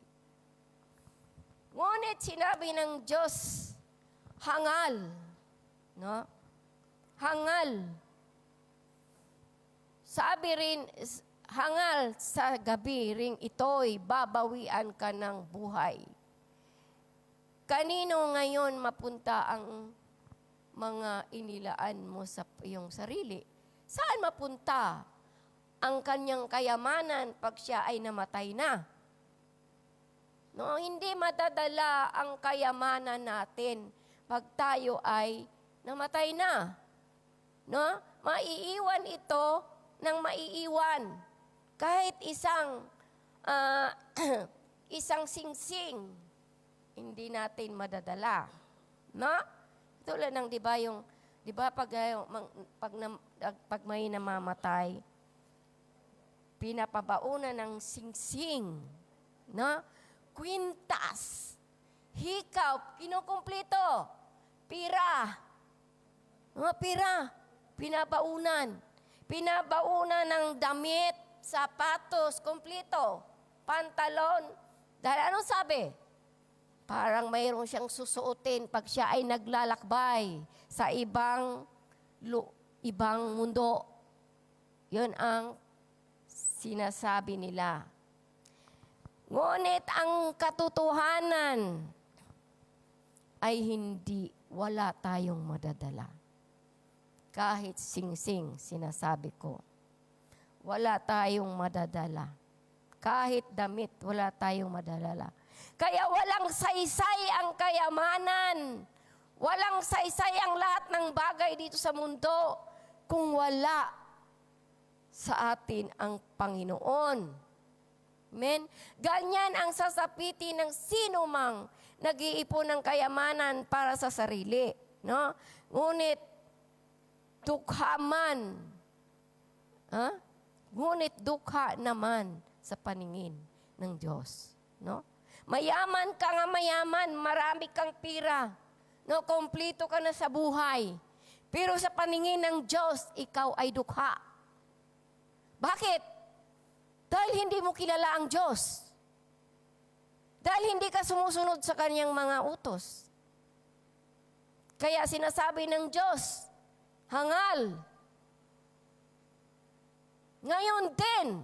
Ngunit sinabi ng Diyos, hangal. No? Hangal. Sabi rin, hangal sa gabi ring ito'y babawian ka ng buhay. Kanino ngayon mapunta ang mga inilaan mo sa iyong sarili? Saan mapunta ang kanyang kayamanan pag siya ay namatay na? No, hindi madadala ang kayamanan natin pag tayo ay namatay na. No? Maiiwan ito ng maiiwan. Kahit isang singsing, hindi natin madadala. No? Tulad ng, di ba pag may namamatay, pinapabaunan ng singsing, no? Kwintas, hikaw, kinukumplito, pira, pinabaunan ng damit, sapatos, kumplito, pantalon. Dahil anong sabi? Parang mayroon siyang susuotin pag siya ay naglalakbay sa ibang mundo. Yun ang sinasabi nila. Ngunit ang katotohanan ay wala tayong madadala. Kahit singsing, sinasabi ko. Wala tayong madadala. Kahit damit, wala tayong madadala. Kaya walang saysay ang kayamanan. Walang saysay ang lahat ng bagay dito sa mundo kung wala sa atin ang Panginoon. Amen? Ganyan ang sasapitin ng sino mang nag-iipon ng kayamanan para sa sarili. No? Ngunit, dukha man. Ngunit dukha naman sa paningin ng Diyos. No? Mayaman ka nga mayaman, marami kang pira. No, kompleto ka na sa buhay. Pero sa paningin ng Diyos, ikaw ay dukha. Bakit? Dahil hindi mo kilala ang Diyos. Dahil hindi ka sumusunod sa kanyang mga utos. Kaya sinasabi ng Diyos, hangal. Ngayon din,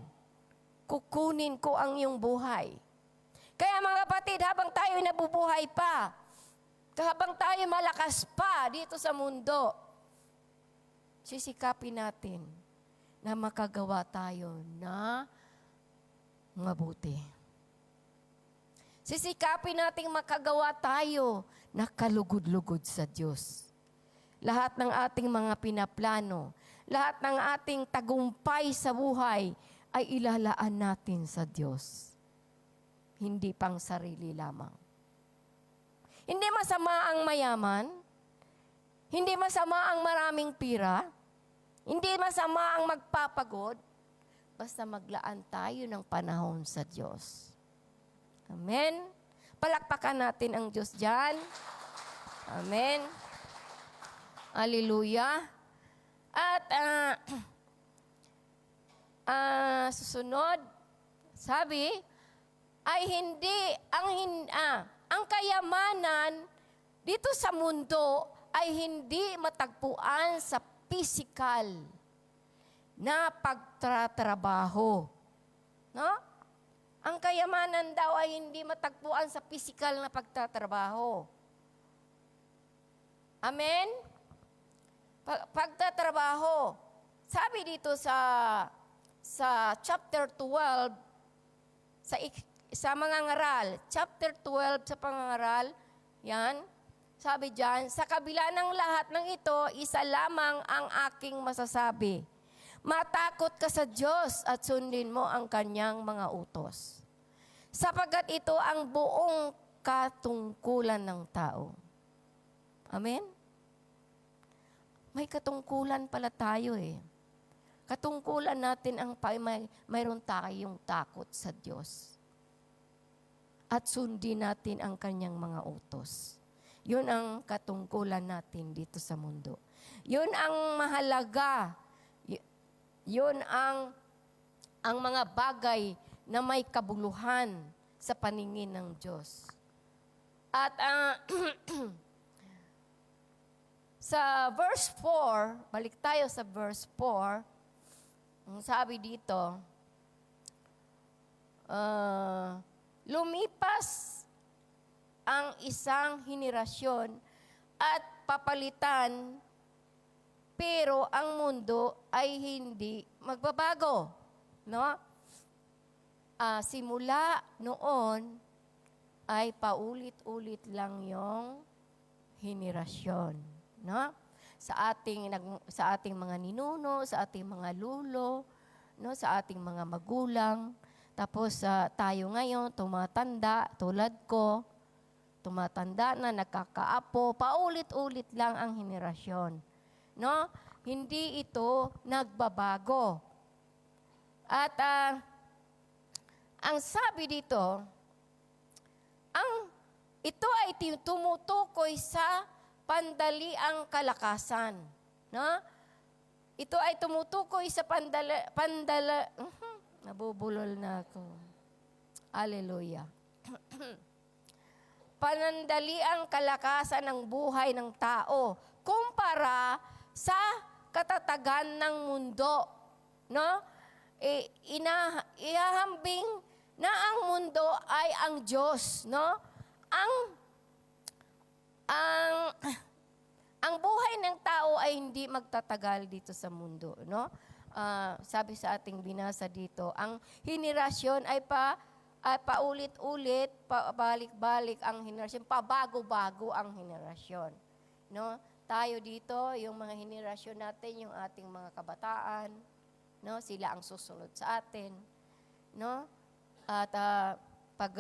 kukunin ko ang iyong buhay. Kaya mga kapatid, habang tayo nabubuhay pa, habang tayo malakas pa dito sa mundo, sisikapin natin na makagawa tayo na mabuti. Sisikapin nating makagawa tayo na kalugod-lugod sa Diyos. Lahat ng ating mga pinaplano, lahat ng ating tagumpay sa buhay ay ilalaan natin sa Diyos. Hindi pang sarili lamang. Hindi masama ang mayaman. Hindi masama ang maraming pira. Hindi masama ang magpapagod. Basta maglaan tayo ng panahon sa Diyos. Amen? Palakpakan natin ang Diyos dyan. Amen? Hallelujah. At susunod, sabi, ay hindi, ang kayamanan dito sa mundo ay hindi matagpuan sa physical na pagtatrabaho. No? Ang kayamanan daw ay hindi matagpuan sa physical na pagtatrabaho. Amen? Pagtatrabaho. Sabi dito sa chapter 12, sa mga ngaral, chapter 12 sa pangangaral, yan, sabi dyan, sa kabila ng lahat ng ito, isa lamang ang aking masasabi. Matakot ka sa Diyos at sundin mo ang kanyang mga utos. Sapagkat ito ang buong katungkulan ng tao. Amen? May katungkulan pala tayo eh. Katungkulan natin ang mayroon tayong takot sa Diyos. At sundin natin ang kanyang mga utos. Yun ang katungkulan natin dito sa mundo. Yun ang mahalaga. Yun ang mga bagay na may kabuluhan sa paningin ng Diyos. At sa verse 4, balik tayo sa verse 4, ang sabi dito, lumipas ang isang henerasyon at papalitan, pero ang mundo ay hindi magbabago. No? Simula noon ay paulit-ulit lang yung henerasyon. No? Sa ating mga ninuno, sa ating mga lulo, no? Sa ating mga magulang. Tapos tayo ngayon, tumatanda, tulad ko, tumatanda na, nagkakaapo, paulit-ulit lang ang henerasyon. No? Hindi ito nagbabago. At ang sabi dito, ito ay tumutukoy sa pandaliang kalakasan. No? Ito ay tumutukoy sa nabubulol na ako. Hallelujah. Panandaliang kalakasan ng buhay ng tao kumpara sa katatagan ng mundo. No? Ihahambing na ang mundo ay ang Diyos. No? Ang buhay ng tao ay hindi magtatagal dito sa mundo. No? Sabi sa ating binasa dito, ang henerasyon ay paulit-ulit, pabalik-balik ang henerasyon, pabago-bago ang henerasyon. No? Tayo dito, yung mga henerasyon natin, yung ating mga kabataan, no? Sila ang susunod sa atin. No? At pag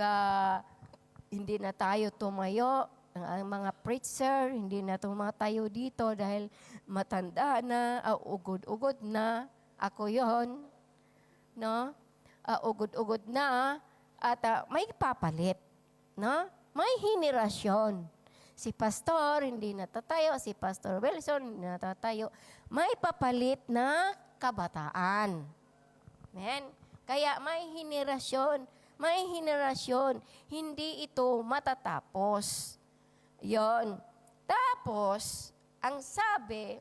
hindi na tayo tumayo, ang mga preacher, hindi na tumatayo dito dahil matanda na, ugod-ugod na. Ako yon, no? Ugod-ugod na at may papalit, no? May henerasyon. Si pastor hindi natatayo, si Pastor Wilson hindi natatayo. May papalit na kabataan. Amen? Kaya may henerasyon. Hindi ito matatapos. Yon. Tapos, ang sabi,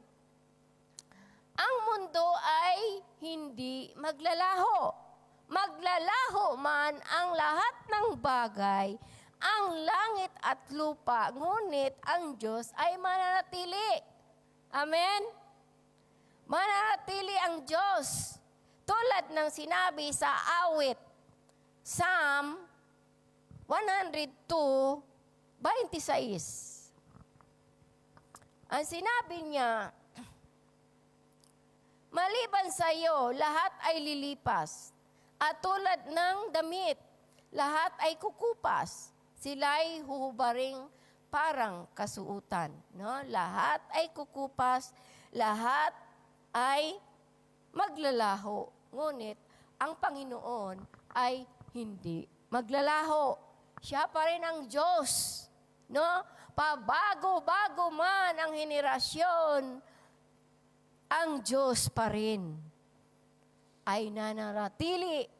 ang mundo ay hindi maglalaho. Maglalaho man ang lahat ng bagay, ang langit at lupa, ngunit ang Diyos ay mananatili. Amen? Mananatili ang Diyos. Tulad ng sinabi sa awit, Psalm 102:26. Ang sinabi niya, maliban sa iyo, lahat ay lilipas. At tulad ng damit, lahat ay kukupas. Sila'y huhubaring parang kasuutan. No? Lahat ay kukupas, lahat ay maglalaho. Ngunit ang Panginoon ay hindi maglalaho. Siya pa rin ang Diyos. No? Pabago-bago man ang henerasyon, ang Diyos pa rin ay nananatili.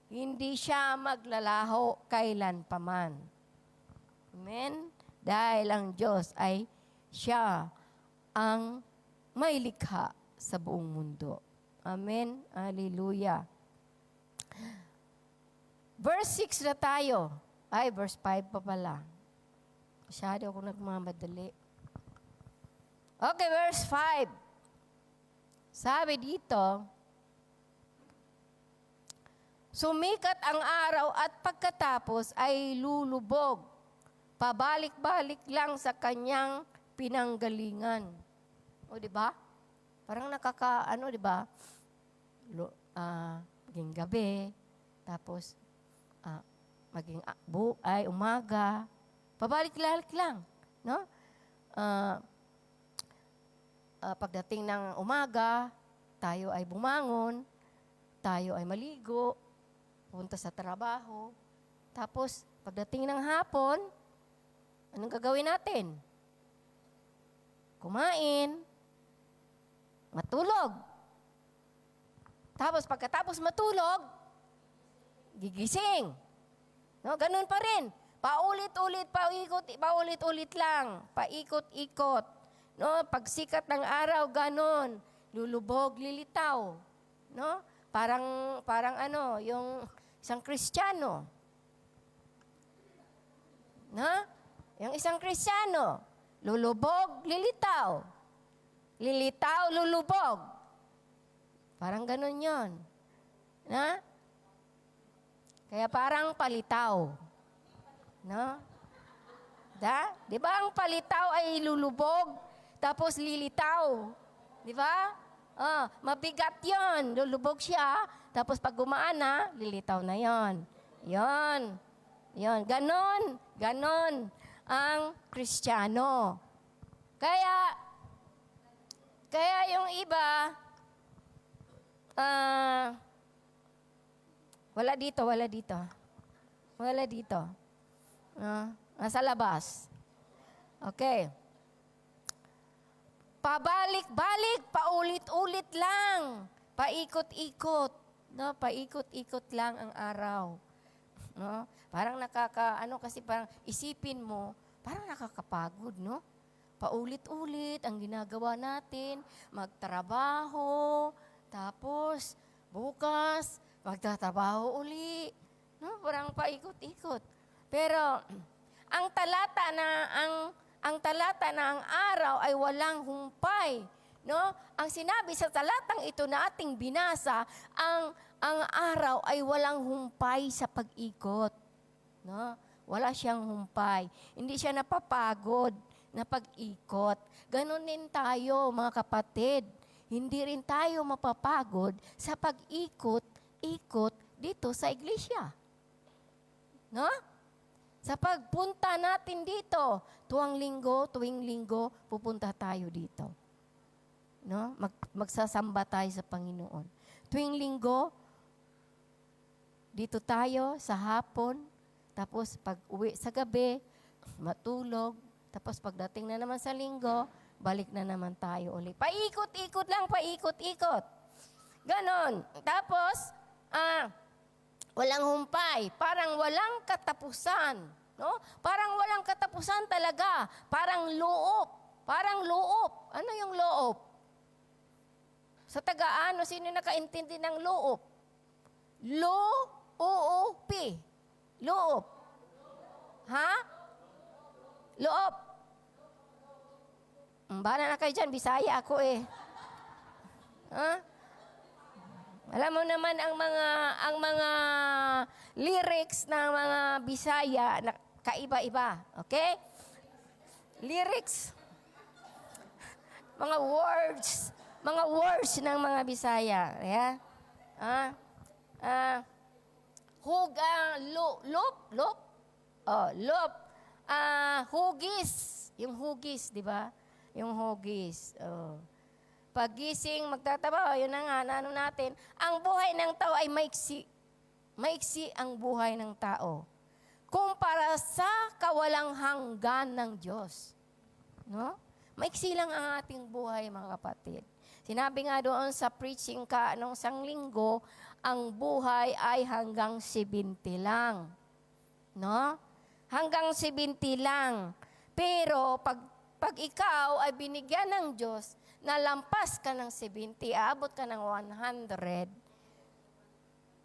Hindi siya maglalaho kailan paman. Amen? Dahil ang Diyos ay siya ang may likha sa buong mundo. Amen? Hallelujah. Verse 6 na tayo. Ay, verse 5 pa pala. Masyado ako nagmamadali. Okay, verse 5. Sabi dito, sumikat ang araw at pagkatapos ay lulubog. Pabalik-balik lang sa kanyang pinanggalingan. O, di ba? Parang di ba? Maging gabi, tapos maging umaga. Pabalik-balik lang, no? Pagdating ng umaga, tayo ay bumangon, tayo ay maligo, punta sa trabaho. Tapos, pagdating ng hapon, anong gagawin natin? Kumain, matulog. Tapos, pagkatapos matulog, gigising. No, ganun pa rin. Paulit-ulit, paulit-ulit lang. Paikot-ikot. No, pagsikat ng araw, ganun. Lulubog, lilitaw. No? Parang yung isang Kristiyano. Na? Yung isang Kristiyano, lulubog, lilitaw. Lilitaw, lulubog. Parang ganun yon. Na? Kaya parang palitaw. No? Di ba ang palitaw ay lulubog, tapos lilitaw? Di ba? Mabigat yon. Lulubog siya, tapos pag gumaan na, lilitaw na yon. Yon. Ganon ang Kristiyano. Kaya yung iba, wala dito. Nasa labas. Okay. Pabalik-balik, paulit-ulit lang. Paikot-ikot. No? Paikot-ikot lang ang araw. No? Parang kasi parang isipin mo, parang nakakapagod, no? Paulit-ulit ang ginagawa natin, magtrabaho, tapos bukas, magtatrabaho uli. No? Parang paikot-ikot. Pero ang talata na ang araw ay walang humpay. No? Ang sinabi sa talatang ito na ating binasa, ang araw ay walang humpay sa pag-ikot. No? Wala siyang humpay. Hindi siya napapagod na pag-ikot. Ganon din tayo, mga kapatid. Hindi rin tayo mapapagod sa pag-ikot dito sa iglesia. No? Sa pagpunta natin dito, tuwing linggo, pupunta tayo dito. No? Magsasamba tayo sa Panginoon. Tuwing linggo, dito tayo sa hapon, tapos pag uwi sa gabi, matulog, tapos pagdating na naman sa linggo, balik na naman tayo ulit. Paikot-ikot lang, paikot-ikot. Ganon. Tapos, walang humpay, parang walang katapusan. No? Parang walang katapusan talaga. Parang loob. Parang loob. Ano yung loob? Sa Tagaan, sino nakaintindi ng loob? Lo-o-o-p. Loob. Ha? Loob. Bala na kayo dyan, Bisaya ako eh. Ha? Alam mo naman ang mga lyrics ng mga Bisaya na kaiba-iba, okay? Lyrics. Mga words ng mga Bisaya, yeah? Hugis. Yung hugis, di ba? Yung hugis. Pagising, magtatrabaho, yun na nga, ano natin, ang buhay ng tao ay maiksi. Maiksi ang buhay ng tao. Kumpara sa kawalang hanggan ng Diyos. No? Maiksi lang ang ating buhay, mga kapatid. Sinabi nga doon sa preaching ka nung isang linggo, ang buhay ay hanggang 70 lang. No? Hanggang 70 lang. Pero pag ikaw ay binigyan ng Diyos, nalampas ka ng 70, aabot ka ng 100,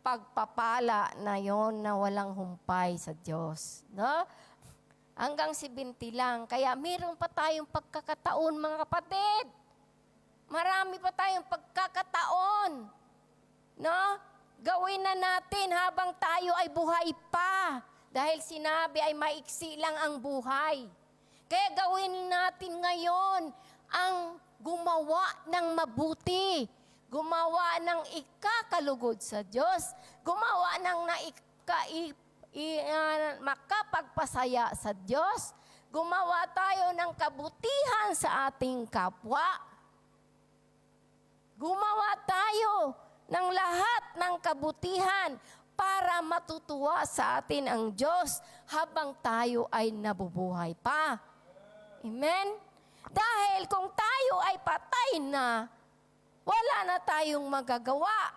pagpapala na yon na walang humpay sa Diyos. No? Hanggang 70 lang. Kaya meron pa tayong pagkakataon, mga kapatid. Marami pa tayong pagkakataon. No? Gawin na natin habang tayo ay buhay pa. Dahil sinabi ay maiksi lang ang buhay. Kaya gawin natin ngayon ang gumawa ng mabuti. Gumawa ng ikakalugod sa Diyos. Gumawa ng makapagpasaya sa Diyos. Gumawa tayo ng kabutihan sa ating kapwa. Gumawa tayo ng lahat ng kabutihan para matutuwa sa atin ang Diyos habang tayo ay nabubuhay pa. Amen? Dahil kung tayo ay patay na, wala na tayong magagawa.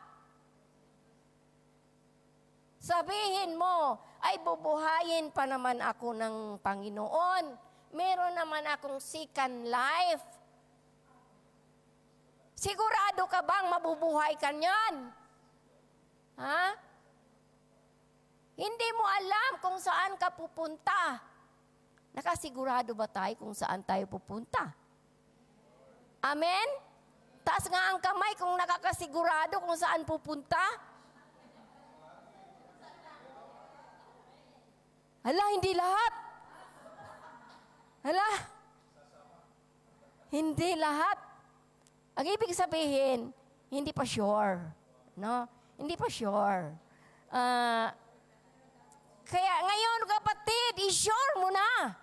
Sabihin mo, ay bubuhayin pa naman ako ng Panginoon. Meron naman akong second life. Sigurado ka bang mabubuhay ka niyan? Ha? Hindi mo alam kung saan ka pupunta. Nakasigurado ba tayo kung saan tayo pupunta? Amen? Taas nga ang kamay kung nakakasigurado kung saan pupunta. Hala, hindi lahat. Hala. Hindi lahat. Ang ibig sabihin, hindi pa sure. No? Hindi pa sure. Kaya ngayon, kapatid, i-sure mo na.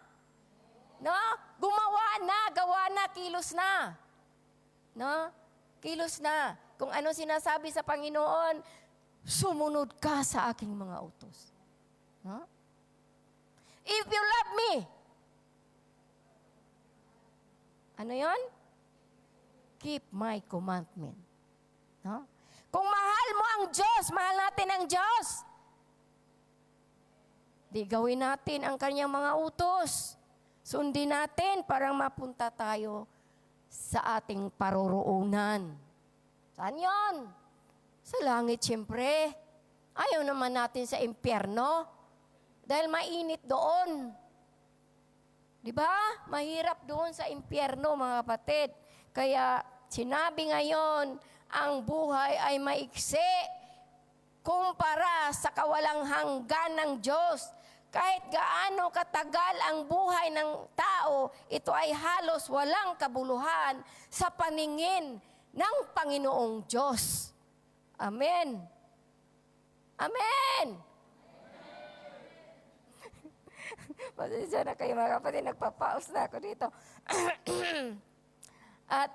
No? Gumawa na, gawa na, kilos na. No? Kilos na. Kung ano sinasabi sa Panginoon, sumunod ka sa aking mga utos. No? If you love me, ano yon? Keep my commandment. No? Kung mahal mo ang Diyos, mahal natin ang Diyos. Di gawin natin ang kanyang mga utos. Sundin natin para mapunta tayo sa ating paroroonan. Saan yon? Sa langit, siyempre. Ayaw naman natin sa impyerno. Dahil mainit doon. Di ba? Mahirap doon sa impyerno, mga kapatid. Kaya sinabi ngayon, ang buhay ay maiksi kumpara sa kawalang hanggan ng Diyos. Kahit gaano katagal ang buhay ng tao, ito ay halos walang kabuluhan sa paningin ng Panginoong Diyos. Amen. Amen. Pasensya na kayo mga kapatid, nagpapaus na ako dito. At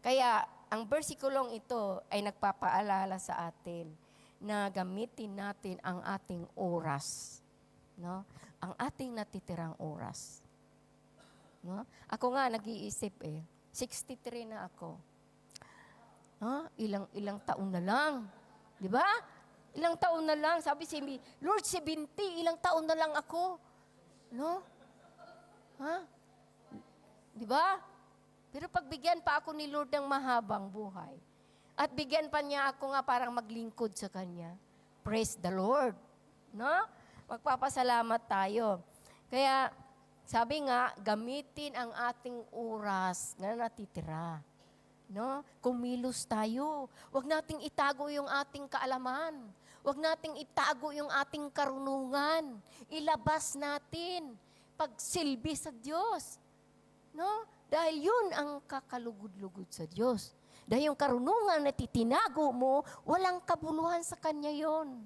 kaya ang bersikulong ito ay nagpapaalala sa atin na gamitin natin ang ating oras. No? Ang ating natitirang oras. No? Ako nga nag-iisip 63 na ako. Ilang taon na lang. Di ba? Ilang taon na lang. Sabi si Lord, 70, ilang taon na lang ako. No? Di ba? Pero pagbigyan pa ako ni Lord ng mahabang buhay, at bigyan pa niya ako nga parang maglingkod sa Kanya, praise the Lord. No? Magpapasalamat tayo. Kaya, sabi nga, gamitin ang ating oras na natitira. No? Kumilos tayo. Huwag nating itago yung ating kaalaman. Huwag nating itago yung ating karunungan. Ilabas natin. Pagsilbi sa Diyos. No? Dahil yun ang kakalugod-lugod sa Diyos. Dahil yung karunungan na titinago mo, walang kabuluhan sa Kanya yon.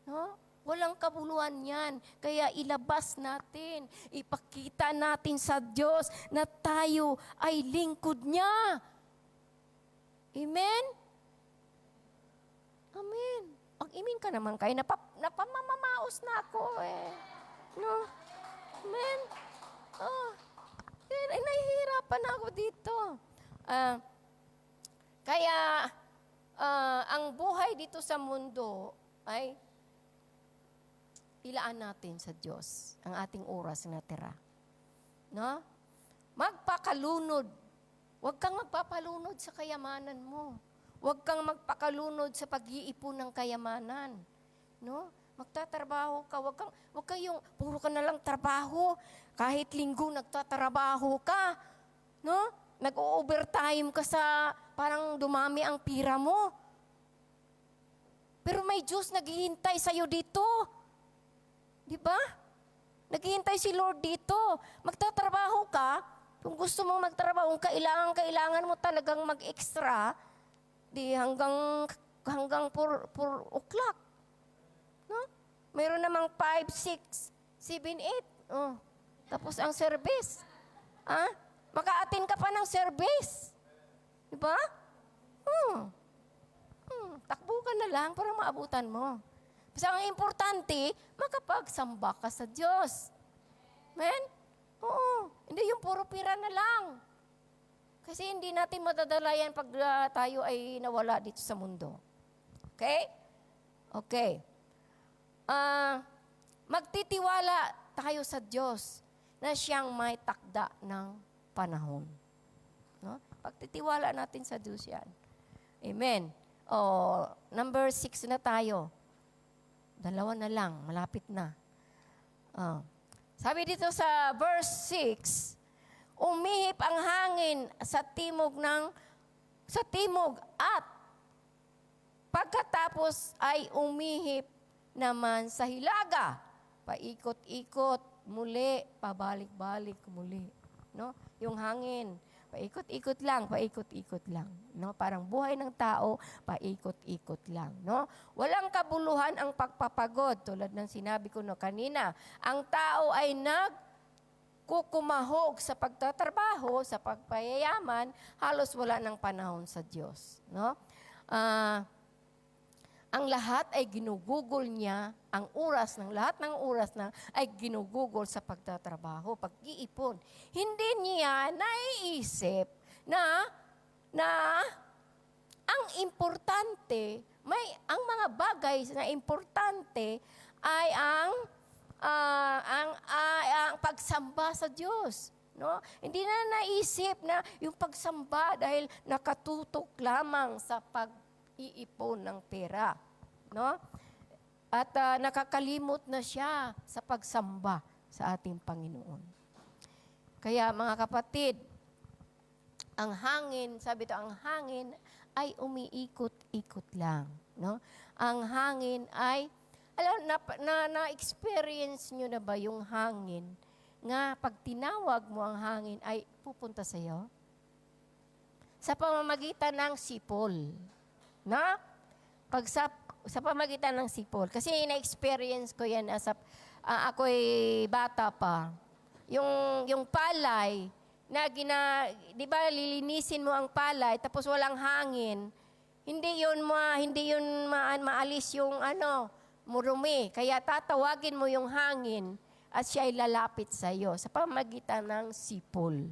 No? Walang kabuluhan yan. Kaya ilabas natin, ipakita natin sa Diyos na tayo ay lingkod niya. Amen? Amen. Mag-imin ka naman kayo. Napamamamaos na ako No? Amen? Nahihirapan ako dito. Kaya, ang buhay dito sa mundo ay ilaan natin sa Diyos ang ating oras na tira. No? Magpakalunod. Huwag kang magpapalunod sa kayamanan mo. Huwag kang magpakalunod sa pag-iipon ng kayamanan. No? Magtatrabaho ka. Huwag kayong, puro ka na lang trabaho. Kahit linggo nagtatrabaho ka. No? Nag-overtime ka sa parang dumami ang pira mo. Pero may Diyos naghihintay sa'yo dito. Di ba? Naghihintay si Lord dito. Magtatrabaho ka. Kung gusto mo magtrabaho, kailangan mo talagang mag-extra, di hanggang 4 o'clock. No? Mayroon namang 5, 6, 7, 8. Tapos ang service. Maka-attend ka pa ng service. Di ba? Takbo ka na lang para maabutan mo. Basta ang importante, makapagsamba ka sa Diyos. Amen? Oo. Hindi yung puro pira na lang. Kasi hindi natin madadala yan pag tayo ay nawala dito sa mundo. Okay? Okay. Magtitiwala tayo sa Diyos na siyang may takda ng panahon. No? Pagtitiwala natin sa Diyos yan. Amen. Number 6 na tayo. 2 na lang, malapit na. Sabi dito sa verse 6, umihip ang hangin sa timog at pagkatapos ay umihip naman sa hilaga. Paikot-ikot muli, pabalik-balik muli. No? Yung hangin, paikot-ikot lang. No? Parang buhay ng tao, paikot-ikot lang. No? Walang kabuluhan ang pagpapagod. Tulad ng sinabi ko kanina, ang tao ay nagkukumahog sa pagtatrabaho, sa pagpayayaman, halos wala ng panahon sa Diyos. No? Ang lahat ay ginugugol niya, ang oras ng lahat ng oras na ay ginugugol sa pagtatrabaho, pag-iipon. Hindi niya naiisip na ang importante, ang mga bagay na importante ay ang pagsamba sa Diyos. No? Hindi na naisip na yung pagsamba dahil nakatutok lamang sa pag-iipon ng pera. No? At nakakalimot na siya sa pagsamba sa ating Panginoon. Kaya mga kapatid, ang hangin, sabi ito, ang hangin ay umiikot-ikot lang. No? Ang hangin ay, na-experience nyo na ba yung hangin nga pag tinawag mo ang hangin ay pupunta sa iyo? Sa pamamagitan ng sipol. Na? Sa pamamagitan ng sipol. Kasi na-experience ko yan as ako'y bata pa. Yung palay, di ba lilinisin mo ang palay tapos walang hangin, hindi yun maalis yung murumi. Kaya tatawagin mo yung hangin at siya ay lalapit sa iyo sa pamagitan ng sipol.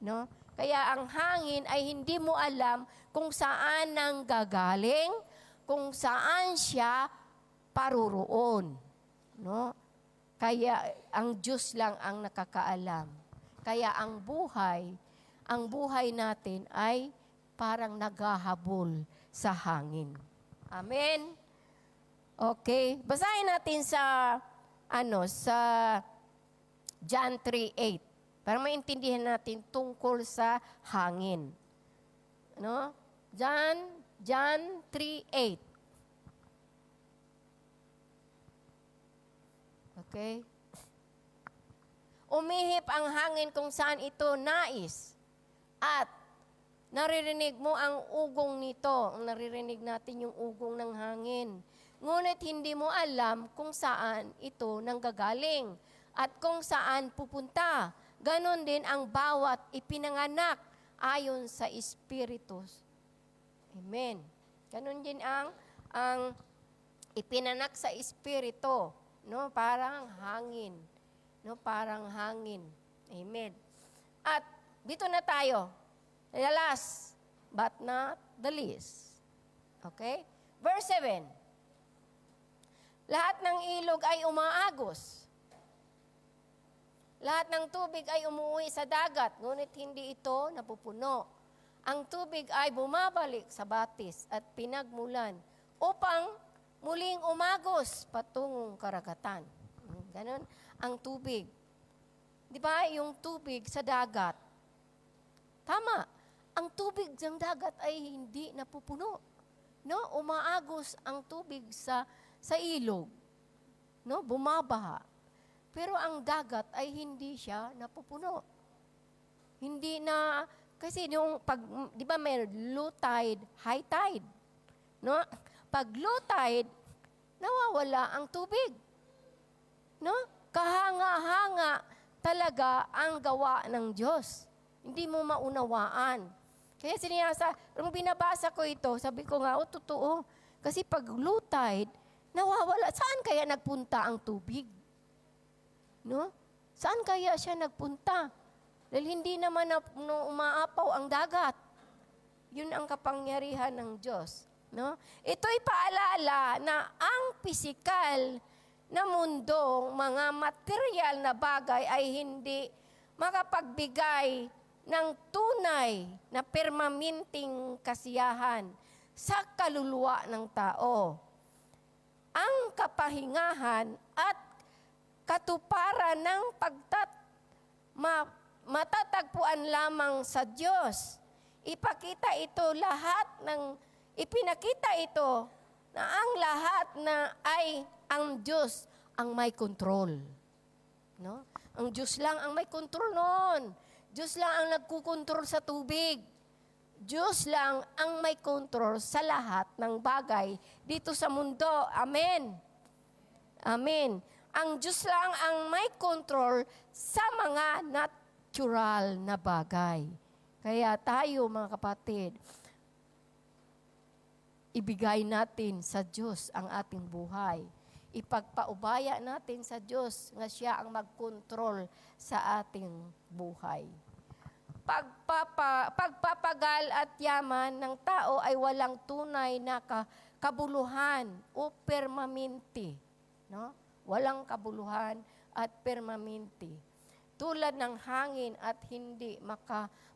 No? Kaya ang hangin ay hindi mo alam kung saan nang gagaling, kung saan siya paruroon. No? Kaya ang Diyos lang ang nakakaalam. Kaya ang buhay natin ay parang naghahabol sa hangin. Amen? Okay. Basahin natin sa John 3:8 para maintindihan natin tungkol sa hangin. Ano? John 3:8. Okay? Umihip ang hangin kung saan ito nais. At naririnig mo ang ugong nito. Naririnig natin yung ugong ng hangin. Ngunit hindi mo alam kung saan ito nanggagaling at kung saan pupunta. Ganon din ang bawat ipinanganak ayon sa Espiritus. Amen. Ganon din ang ipinanak sa Espiritu. No, parang hangin. No, parang hangin. Amen. At dito na tayo. The last but not the least. Okay? Verse 7. Lahat ng ilog ay umaagos. Lahat ng tubig ay umuwi sa dagat, ngunit hindi ito napupuno. Ang tubig ay bumabalik sa batis at pinagmulan upang muling umagos patungong karagatan. Ganon ang tubig. Di ba yung tubig sa dagat? Tama. Ang tubig ng dagat ay hindi napupuno. No? Umaagos ang tubig sa ilog. No? Bumabaha. Pero ang dagat ay hindi siya napupuno. Hindi na, kasi yung di ba may low tide, high tide. No? Pag low tide, nawawala ang tubig. No? Kahanga-hanga talaga ang gawa ng Diyos. Hindi mo maunawaan. Kaya nung binabasa ko ito, sabi ko nga, totoo. Kasi pag low tide, nawawala. Saan kaya nagpunta ang tubig? No? Saan kaya siya nagpunta? Dahil hindi naman umaapaw ang dagat. Yun ang kapangyarihan ng Diyos. No? Ito'y paalala na ang pisikal na mundong mga material na bagay ay hindi makapagbigay ng tunay na permanenteng kasiyahan sa kaluluwa ng tao. Ang kapahingahan at katuparan ng matatagpuan lamang sa Diyos. Ipinakita ito na ang lahat na ay ang Diyos ang may control. No? Ang Diyos lang ang may control noon. Diyos lang ang nagkukontrol sa tubig. Diyos lang ang may control sa lahat ng bagay dito sa mundo. Amen. Amen. Ang Diyos lang ang may control sa mga natural na bagay. Kaya tayo, mga kapatid, ibigay natin sa Diyos ang ating buhay. Ipagpaubaya natin sa Diyos na siya ang mag-control sa ating buhay. Pagpapagal at yaman ng tao ay walang tunay na kabuluhan o permanente. No? Walang kabuluhan at permanente. Tulad ng hangin at hindi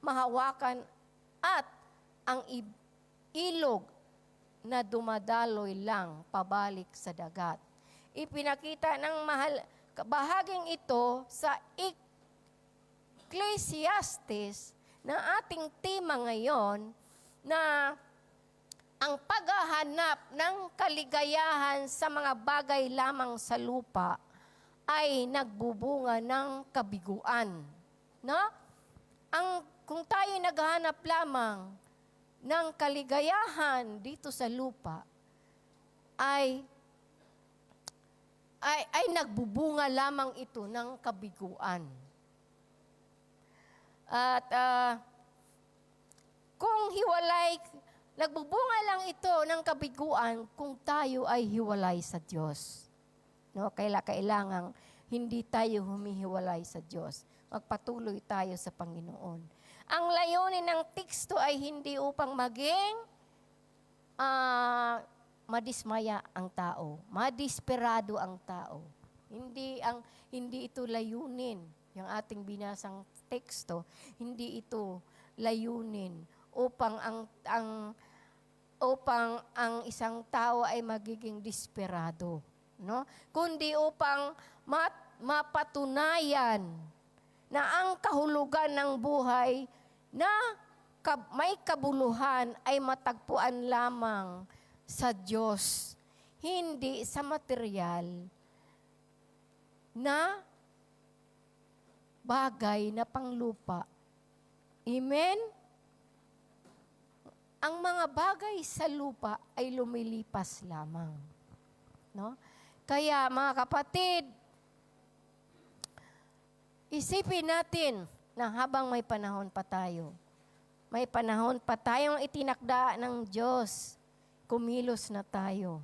mahawakan at ang ilog na dumadaloy lang pabalik sa dagat. Ipinakita ng bahaging ito sa Ecclesiastes na ating tema ngayon na ang paghahanap ng kaligayahan sa mga bagay lamang sa lupa ay nagbubunga ng kabiguan. No? Kung tayo naghahanap lamang ng kaligayahan dito sa lupa, ay ay nagbubunga lamang ito ng kabiguan. At kung nagbubunga lang ito ng kabiguan kung tayo ay hiwalay sa Diyos. No, kailangang hindi tayo humihiwalay sa Diyos. Magpatuloy tayo sa Panginoon. Ang layunin ng teksto ay hindi upang maging madismaya ang tao, madisperado ang tao. Hindi ito layunin. Yung ating binasang teksto, hindi ito layunin upang ang isang tao ay magiging desperado, no? Kundi upang mapatunayan na ang kahulugan ng buhay na may kabuluhan ay matagpuan lamang sa Diyos, hindi sa material na bagay na panglupa. Amen? Ang mga bagay sa lupa ay lumilipas lamang. No? Kaya mga kapatid, isipin natin na habang may panahon pa tayo, may panahon pa tayong itinakda ng Diyos, kumilos na tayo.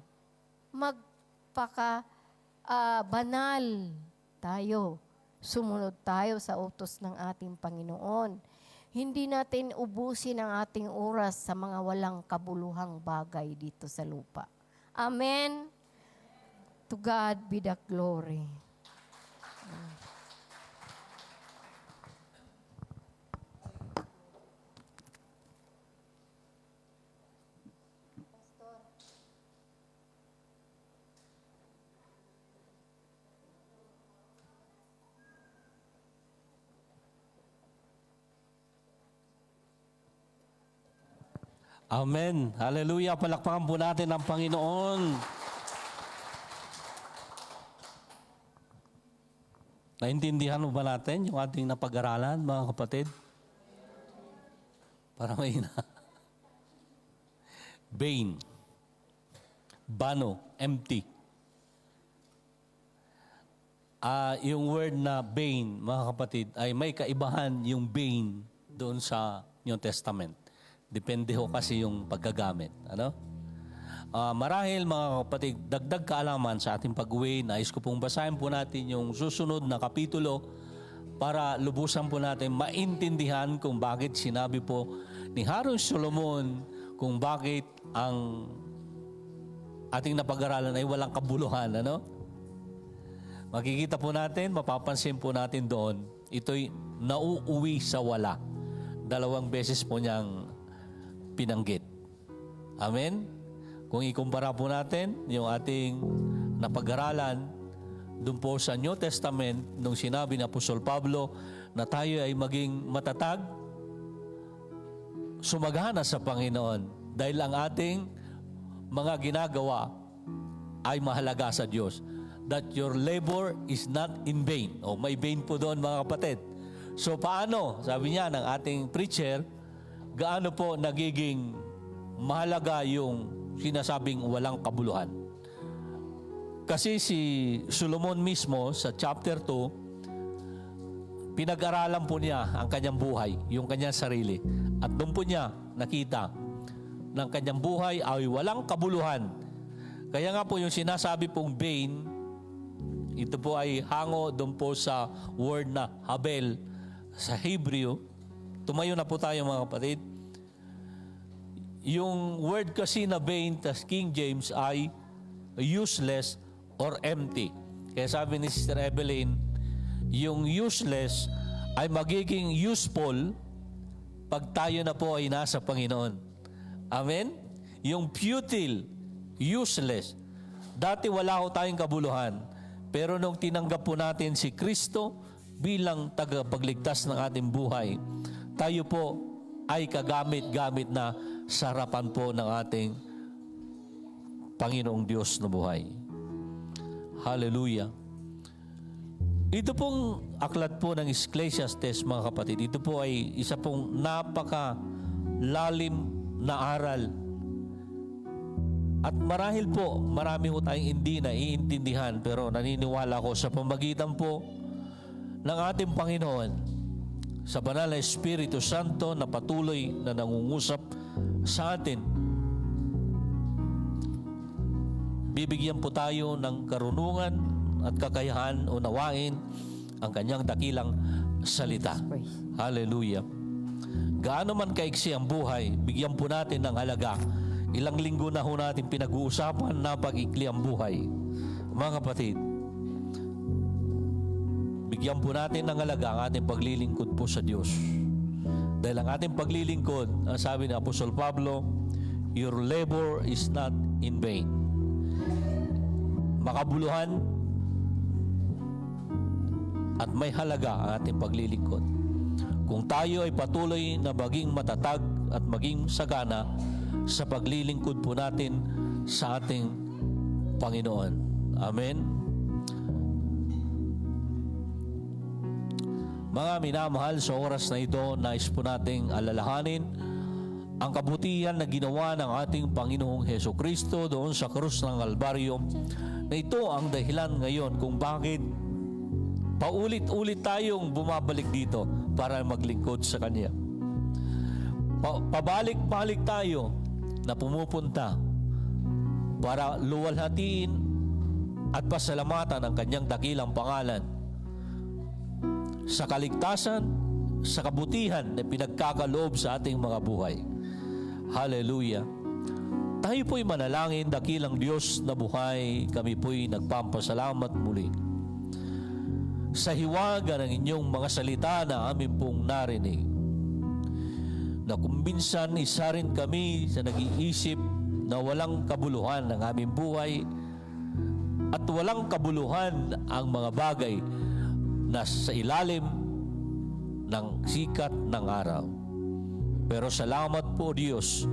Banal tayo. Sumunod tayo sa utos ng ating Panginoon. Hindi natin ubusin ang ating oras sa mga walang kabuluhang bagay dito sa lupa. Amen? To God be the glory. Amen. Hallelujah. Palakpakan po natin ang Panginoon. Naintindihan mo ba natin yung ating napag-aralan, mga kapatid? Para mahina. Vain. Bano. Empty. Yung word na vain, mga kapatid, ay may kaibahan yung vain doon sa New Testament. Depende ho kasi yung paggagamit. Ano? Marahil mga kapatid, dagdag kaalaman sa ating pag-uwi, nais ko pong basahin po natin yung susunod na kapitulo para lubusan po natin maintindihan kung bakit sinabi po ni Haring Solomon kung bakit ang ating napag-aralan ay walang kabuluhan. Ano? Makikita po natin, mapapansin po natin doon, ito'y nauuwi sa wala. 2 beses po niyang pinanggit. Amen? Kung ikumpara po natin yung ating napag-aralan doon po sa New Testament nung sinabi ni Apostol Pablo na tayo ay maging matatag, sumagana sa Panginoon dahil ang ating mga ginagawa ay mahalaga sa Diyos. That your labor is not in vain. O may vain po doon mga kapatid. So paano? Sabi niya ng ating preacher, gaano po nagiging mahalaga yung sinasabing walang kabuluhan. Kasi si Solomon mismo sa chapter 2, pinag-aralan po niya ang kanyang buhay, yung kanyang sarili. At doon po niya nakita ng kanyang buhay ay walang kabuluhan. Kaya nga po yung sinasabi pong vain, ito po ay hango doon po sa word na habel sa Hebrew. Tumayo na po tayo mga kapatid. Yung word kasi na vain sa King James ay useless or empty. Kaya sabi ni Sister Evelyn, yung useless ay magiging useful pag tayo na po ay nasa Panginoon. Amen? Yung futile, useless. Dati wala ko tayong kabuluhan. Pero nung tinanggap po natin si Kristo bilang tagapagligtas ng ating buhay, tayo po ay kagamit-gamit na sa harapan po ng ating Panginoong Diyos na buhay. Hallelujah. Ito pong aklat po ng Ecclesiastes, mga kapatid, ito po ay isa pong napaka-lalim na aral At marahil po, marami po tayong hindi naiintindihan, pero naniniwala ko sa pamagitan po ng ating Panginoon, sa banal na Espiritu Santo na patuloy na nangungusap sa atin. Bibigyan po tayo ng karunungan at kakayahan unawain ang kanyang dakilang salita. Hallelujah. Gaano man kaiksi ang buhay, bigyan po natin ng halaga. Ilang linggo na ho natin pinag-uusapan na pag-ikli ang buhay. Mga kapatid, bigyan po natin ng halaga ang ating paglilingkod po sa Diyos. Dahil ang ating paglilingkod, ang sabi ni Apostol Pablo, your labor is not in vain. Makabuluhan at may halaga ang ating paglilingkod. Kung tayo ay patuloy na maging matatag at maging sagana sa paglilingkod po natin sa ating Panginoon. Amen. Mga minamahal, sa oras na ito, nais po nating alalahanin ang kabutihan na ginawa ng ating Panginoong Hesukristo doon sa krus ng Kalbaryo, na ito ang dahilan ngayon kung bakit paulit-ulit tayong bumabalik dito para maglingkod sa Kanya. Pabalik-balik tayo na pumupunta para luwalhatiin at pasalamatan ang Kanyang dakilang pangalan sa kaligtasan, sa kabutihan na pinagkakaloob sa ating mga buhay. Hallelujah. Tayo po'y manalangin, dakilang Diyos na buhay, kami po'y nagpapasalamat muli sa hiwaga ng inyong mga salita na amin pong narinig, na kung minsan isa rin kami sa nag-iisip na walang kabuluhan ang aming buhay at walang kabuluhan ang mga bagay na sa ilalim ng sikat ng araw. Pero salamat po, Diyos,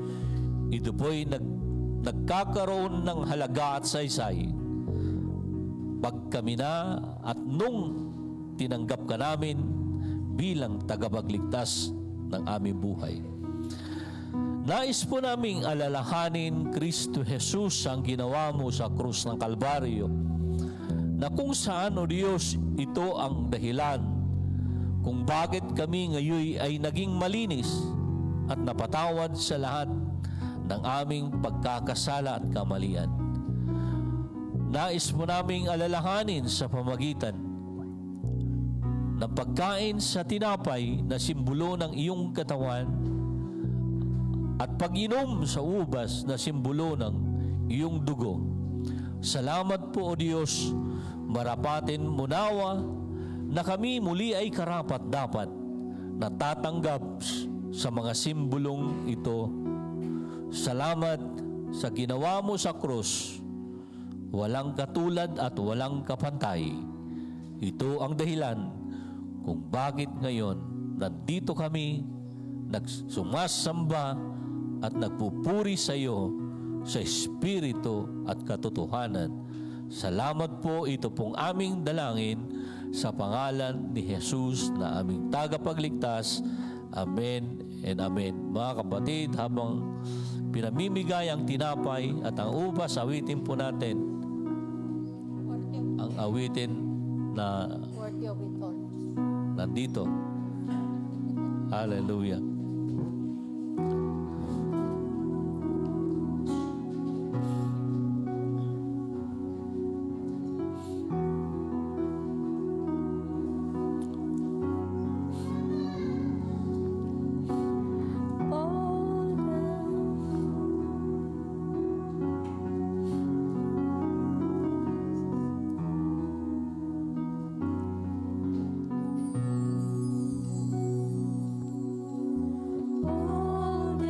ito po'y nagkakaroon ng halaga at saysay pag kami na at nung tinanggap ka namin bilang tagapagligtas ng aming buhay. Nais po naming alalahanin, Kristo Jesus, ang ginawa mo sa krus ng Kalbaryo, na kung saan, O Diyos, ito ang dahilan kung bakit kami ngayon ay naging malinis at napatawad sa lahat ng aming pagkakasala at kamalian. Nais mo naming alalahanin sa pamagitan ng pagkain sa tinapay na simbolo ng iyong katawan at pag-inom sa ubas na simbolo ng iyong dugo. Salamat po, O Diyos, marapatin mo nawa na kami muli ay karapat-dapat na tatanggap sa mga simbolong ito. Salamat sa ginawa mo sa krus. Walang katulad at walang kapantay. Ito ang dahilan kung bakit ngayon nandito kami nagsumasamba at nagpupuri sa iyo sa Espiritu at katotohanan. Salamat po, ito pong aming dalangin sa pangalan ni Jesus na aming tagapagligtas. Amen and amen. Mga kapatid, habang pinamimigay ang tinapay at ang ubas, awitin po natin ang awitin na nandito. Hallelujah. All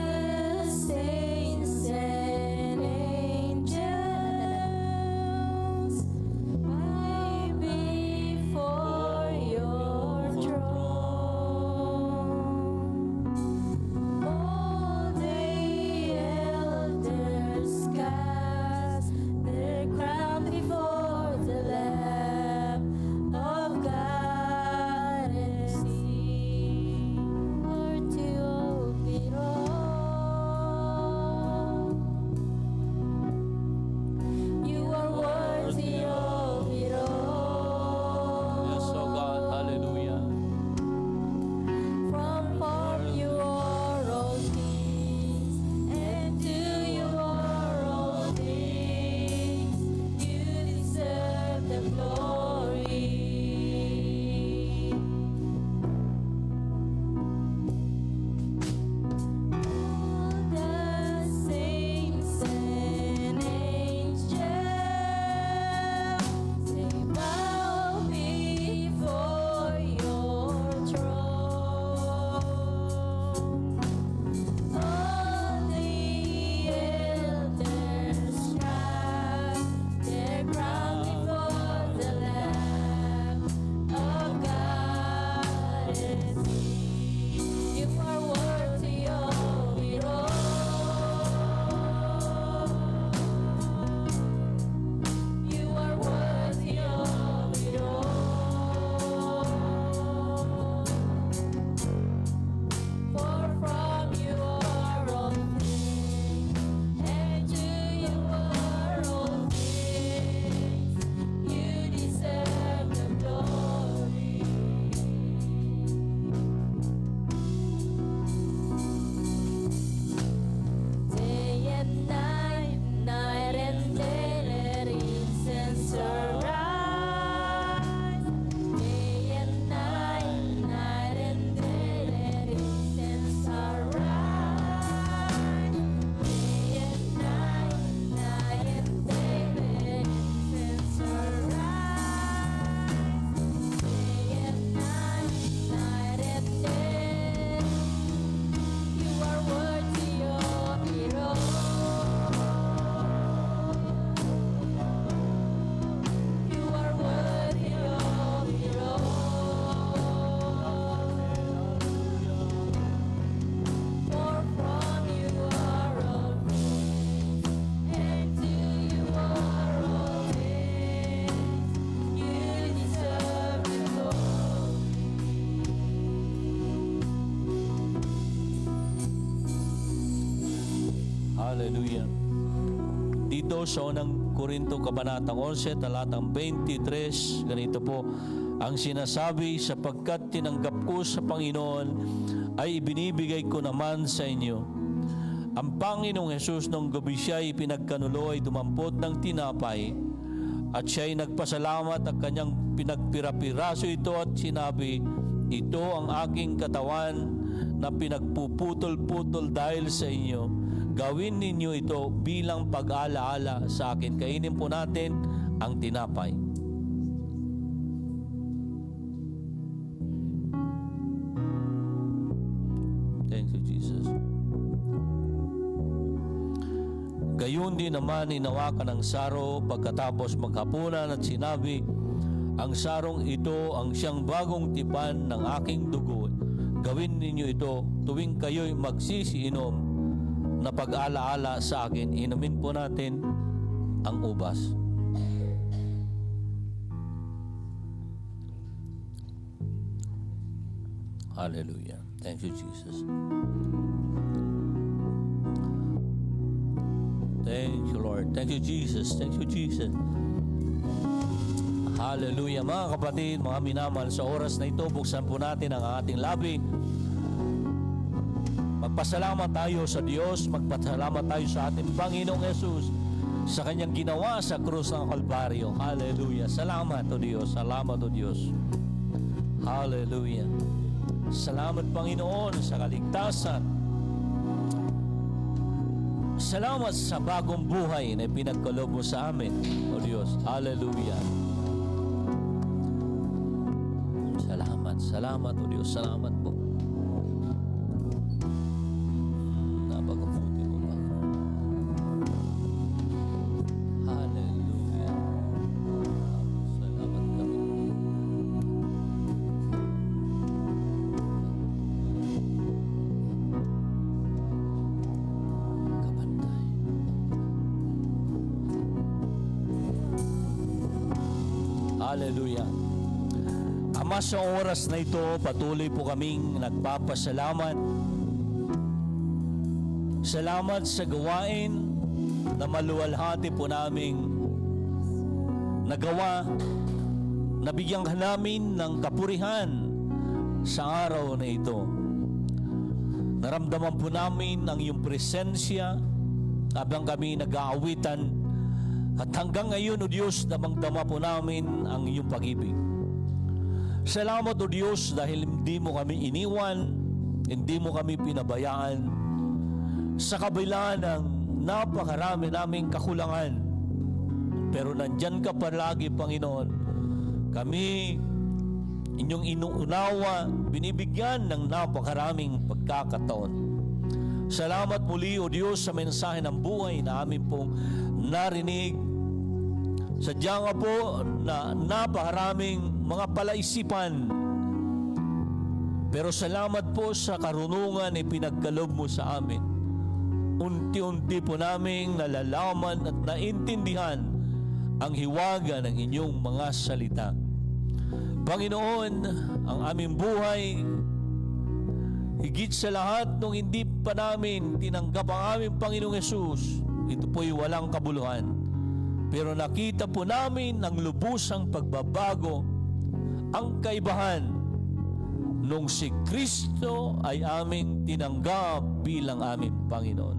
tayo sa unang Korinto Kabanatang 11, talatang 23. Ganito po ang sinasabi, sapagkat tinanggap ko sa Panginoon ay ibinibigay ko naman sa inyo. Ang Panginoong Hesus nung gabi siya'y pinagkanulo ay dumampot ng tinapay at siya'y nagpasalamat at kanyang pinagpira-piraso ito at sinabi, ito ang aking katawan na pinagpuputol-putol dahil sa inyo. Gawin ninyo ito bilang pag-alaala sa akin. Kainin po natin ang tinapay. Thank you, Jesus. Gayon din naman hinawakan ng saro pagkatapos maghapunan at sinabi, ang sarong ito ang siyang bagong tipan ng aking dugo. Gawin ninyo ito tuwing kayo'y magsisiinom na pag-alaala sa akin. Inumin po natin ang ubas. Hallelujah. Thank you, Jesus. Thank you, Lord. Thank you, Jesus. Thank you, Jesus. Hallelujah. Mga kapatid, mga minamahal, sa oras na ito, buksan po natin ang ating labi. Magpasalamat tayo sa Diyos, magpasalamat tayo sa ating Panginoong Hesus sa kanyang ginawa sa krus ng Kalbaryo. Hallelujah. Salamat o Diyos. Salamat o Diyos. Hallelujah. Salamat, Panginoon, sa kaligtasan. Salamat sa bagong buhay na pinagkaloob mo sa amin, o Diyos. Hallelujah. Salamat, salamat, o Diyos. Salamat po. Napakabuti mo, Panginoon. Hallelujah. Salamat kami. Kapantay. Hallelujah. Ama, sa oras na ito, patuloy po kaming nagpapasalamat. Salamat sa gawain na maluwalhati po naming nagawa. Nabigyan ka namin ng kapurihan sa araw na ito. Naramdaman po namin ang iyong presensya habang kami nag-aawitan. At hanggang ngayon, o Diyos, damang-dama po namin ang iyong pag-ibig. Salamat, o Diyos, dahil hindi mo kami iniwan, hindi mo kami pinabayaan. Sa kabila ng napakarami naming kakulangan, pero nandyan ka palagi, Panginoon. Kami, inyong inuunawa, binibigyan ng napakaraming pagkakataon. Salamat muli, o Diyos, sa mensahe ng buhay na amin pong narinig. Sadya nga po na napakaraming mga palaisipan. Pero salamat po sa karunungan na pinagkaloob mo sa amin. Unti-unti po naming nalalaman at naintindihan ang hiwaga ng inyong mga salita. Panginoon, ang aming buhay, higit sa lahat nung hindi pa namin tinanggap ang aming Panginoong Hesus, ito po'y walang kabuluhan. Pero nakita po namin ang lubusang pagbabago, ang kaibahan nung si Kristo ay aming tinanggap bilang aming Panginoon.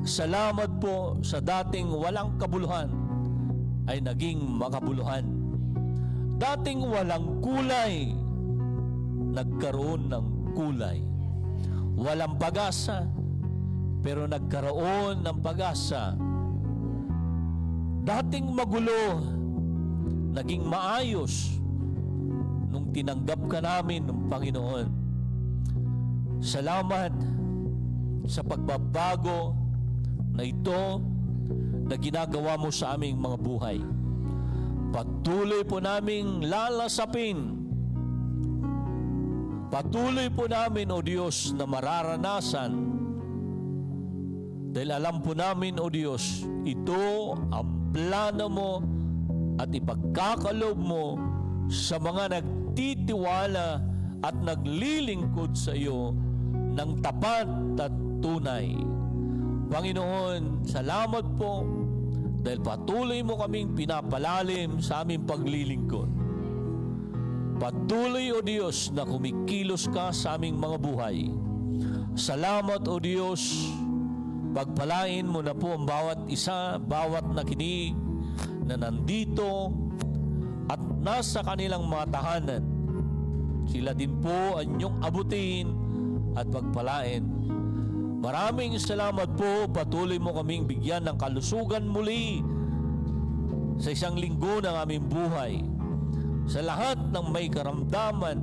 Salamat po sa dating walang kabuluhan ay naging makabuluhan. Dating walang kulay, nagkaroon ng kulay. Walang pag-asa, pero nagkaroon ng pag-asa. Dating magulo, naging maayos nung tinanggap ka namin ng Panginoon. Salamat sa pagbabago na ito na ginagawa mo sa aming mga buhay. Patuloy po naming lalasapin. Patuloy po namin, O Diyos, na mararanasan. Dahil alam po namin, O Diyos, ito ang plano mo at ipagkakaloob mo sa mga nagtitiwala at naglilingkod sa iyo ng tapat at tunay. Panginoon, salamat po dahil patuloy mo kaming pinapalalim sa aming paglilingkod. Patuloy, O Diyos, na kumikilos ka sa aming mga buhay. Salamat, O Diyos. Pagpalain mo na po ang bawat isa, bawat nakinig na nandito at nasa kanilang mga tahanan. Sila din po ang inyong abutin at pagpalain. Maraming salamat po. Patuloy mo kaming bigyan ng kalusugan muli sa isang linggo ng aming buhay. Sa lahat ng may karamdaman,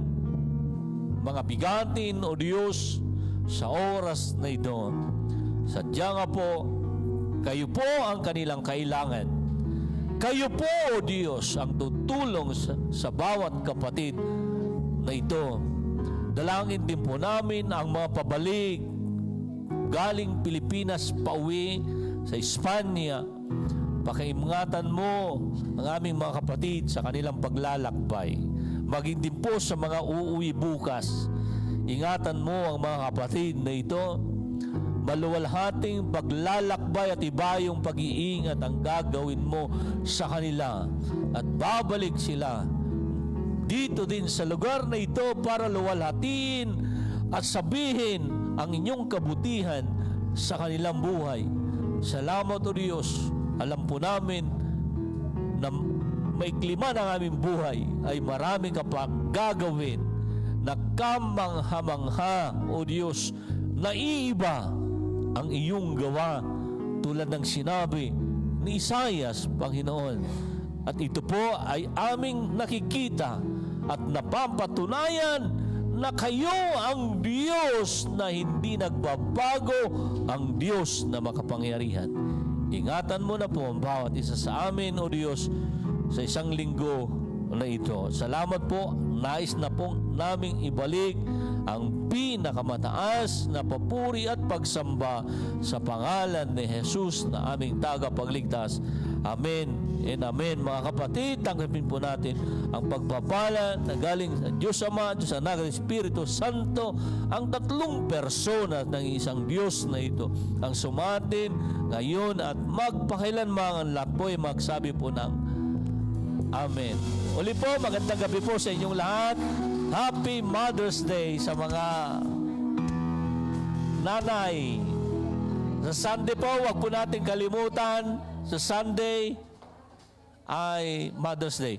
mga bigatin, O Diyos, sa oras na ito. Sadya nga po, kayo po ang kanilang kailangan. Kayo po, O Diyos, ang tutulong sa bawat kapatid na ito. Dalangin din po namin ang mga pabalik galing Pilipinas pauwi sa Espanya. Pakiingatan mo ang aming mga kapatid sa kanilang paglalakbay. Maging din po sa mga uuwi bukas. Ingatan mo ang mga kapatid na ito. Maluwalhating paglalakbay at iba yung pag-iingat ang gagawin mo sa kanila. At babalik sila dito din sa lugar na ito para luwalhatiin at sabihin ang inyong kabutihan sa kanilang buhay. Salamat, O Diyos. Alam po namin na may klima ng aming buhay ay maraming kapag gagawin na kamangha-mangha, O Diyos, na iiba ang iyong gawa tulad ng sinabi ni Isaias, Panginoon. At ito po ay aming nakikita at napapatunayan na kayo ang Diyos na hindi nagbabago, ang Diyos na makapangyarihan. Ingatan mo na po ang bawat isa sa amin, O Diyos, sa isang linggo na ito. Salamat po, nais na po naming ibalik ang pinakamataas na papuri at pagsamba sa pangalan ni Jesus na aming tagapagligtas. Amen and amen. Mga kapatid, tanggapin po natin ang pagpapala na galing sa Diyos Ama, Diyos Anak, at Espiritu Santo, ang tatlong persona ng isang Diyos na ito, ang sumatin ngayon at magpakailanman. Ang lahat po ay magsabi po ng Amen. Uli po, magandang gabi po sa inyong lahat. Happy Mother's Day sa mga nanay. Sa Sunday po, huwag po natin kalimutan, sa Sunday ay Mother's Day.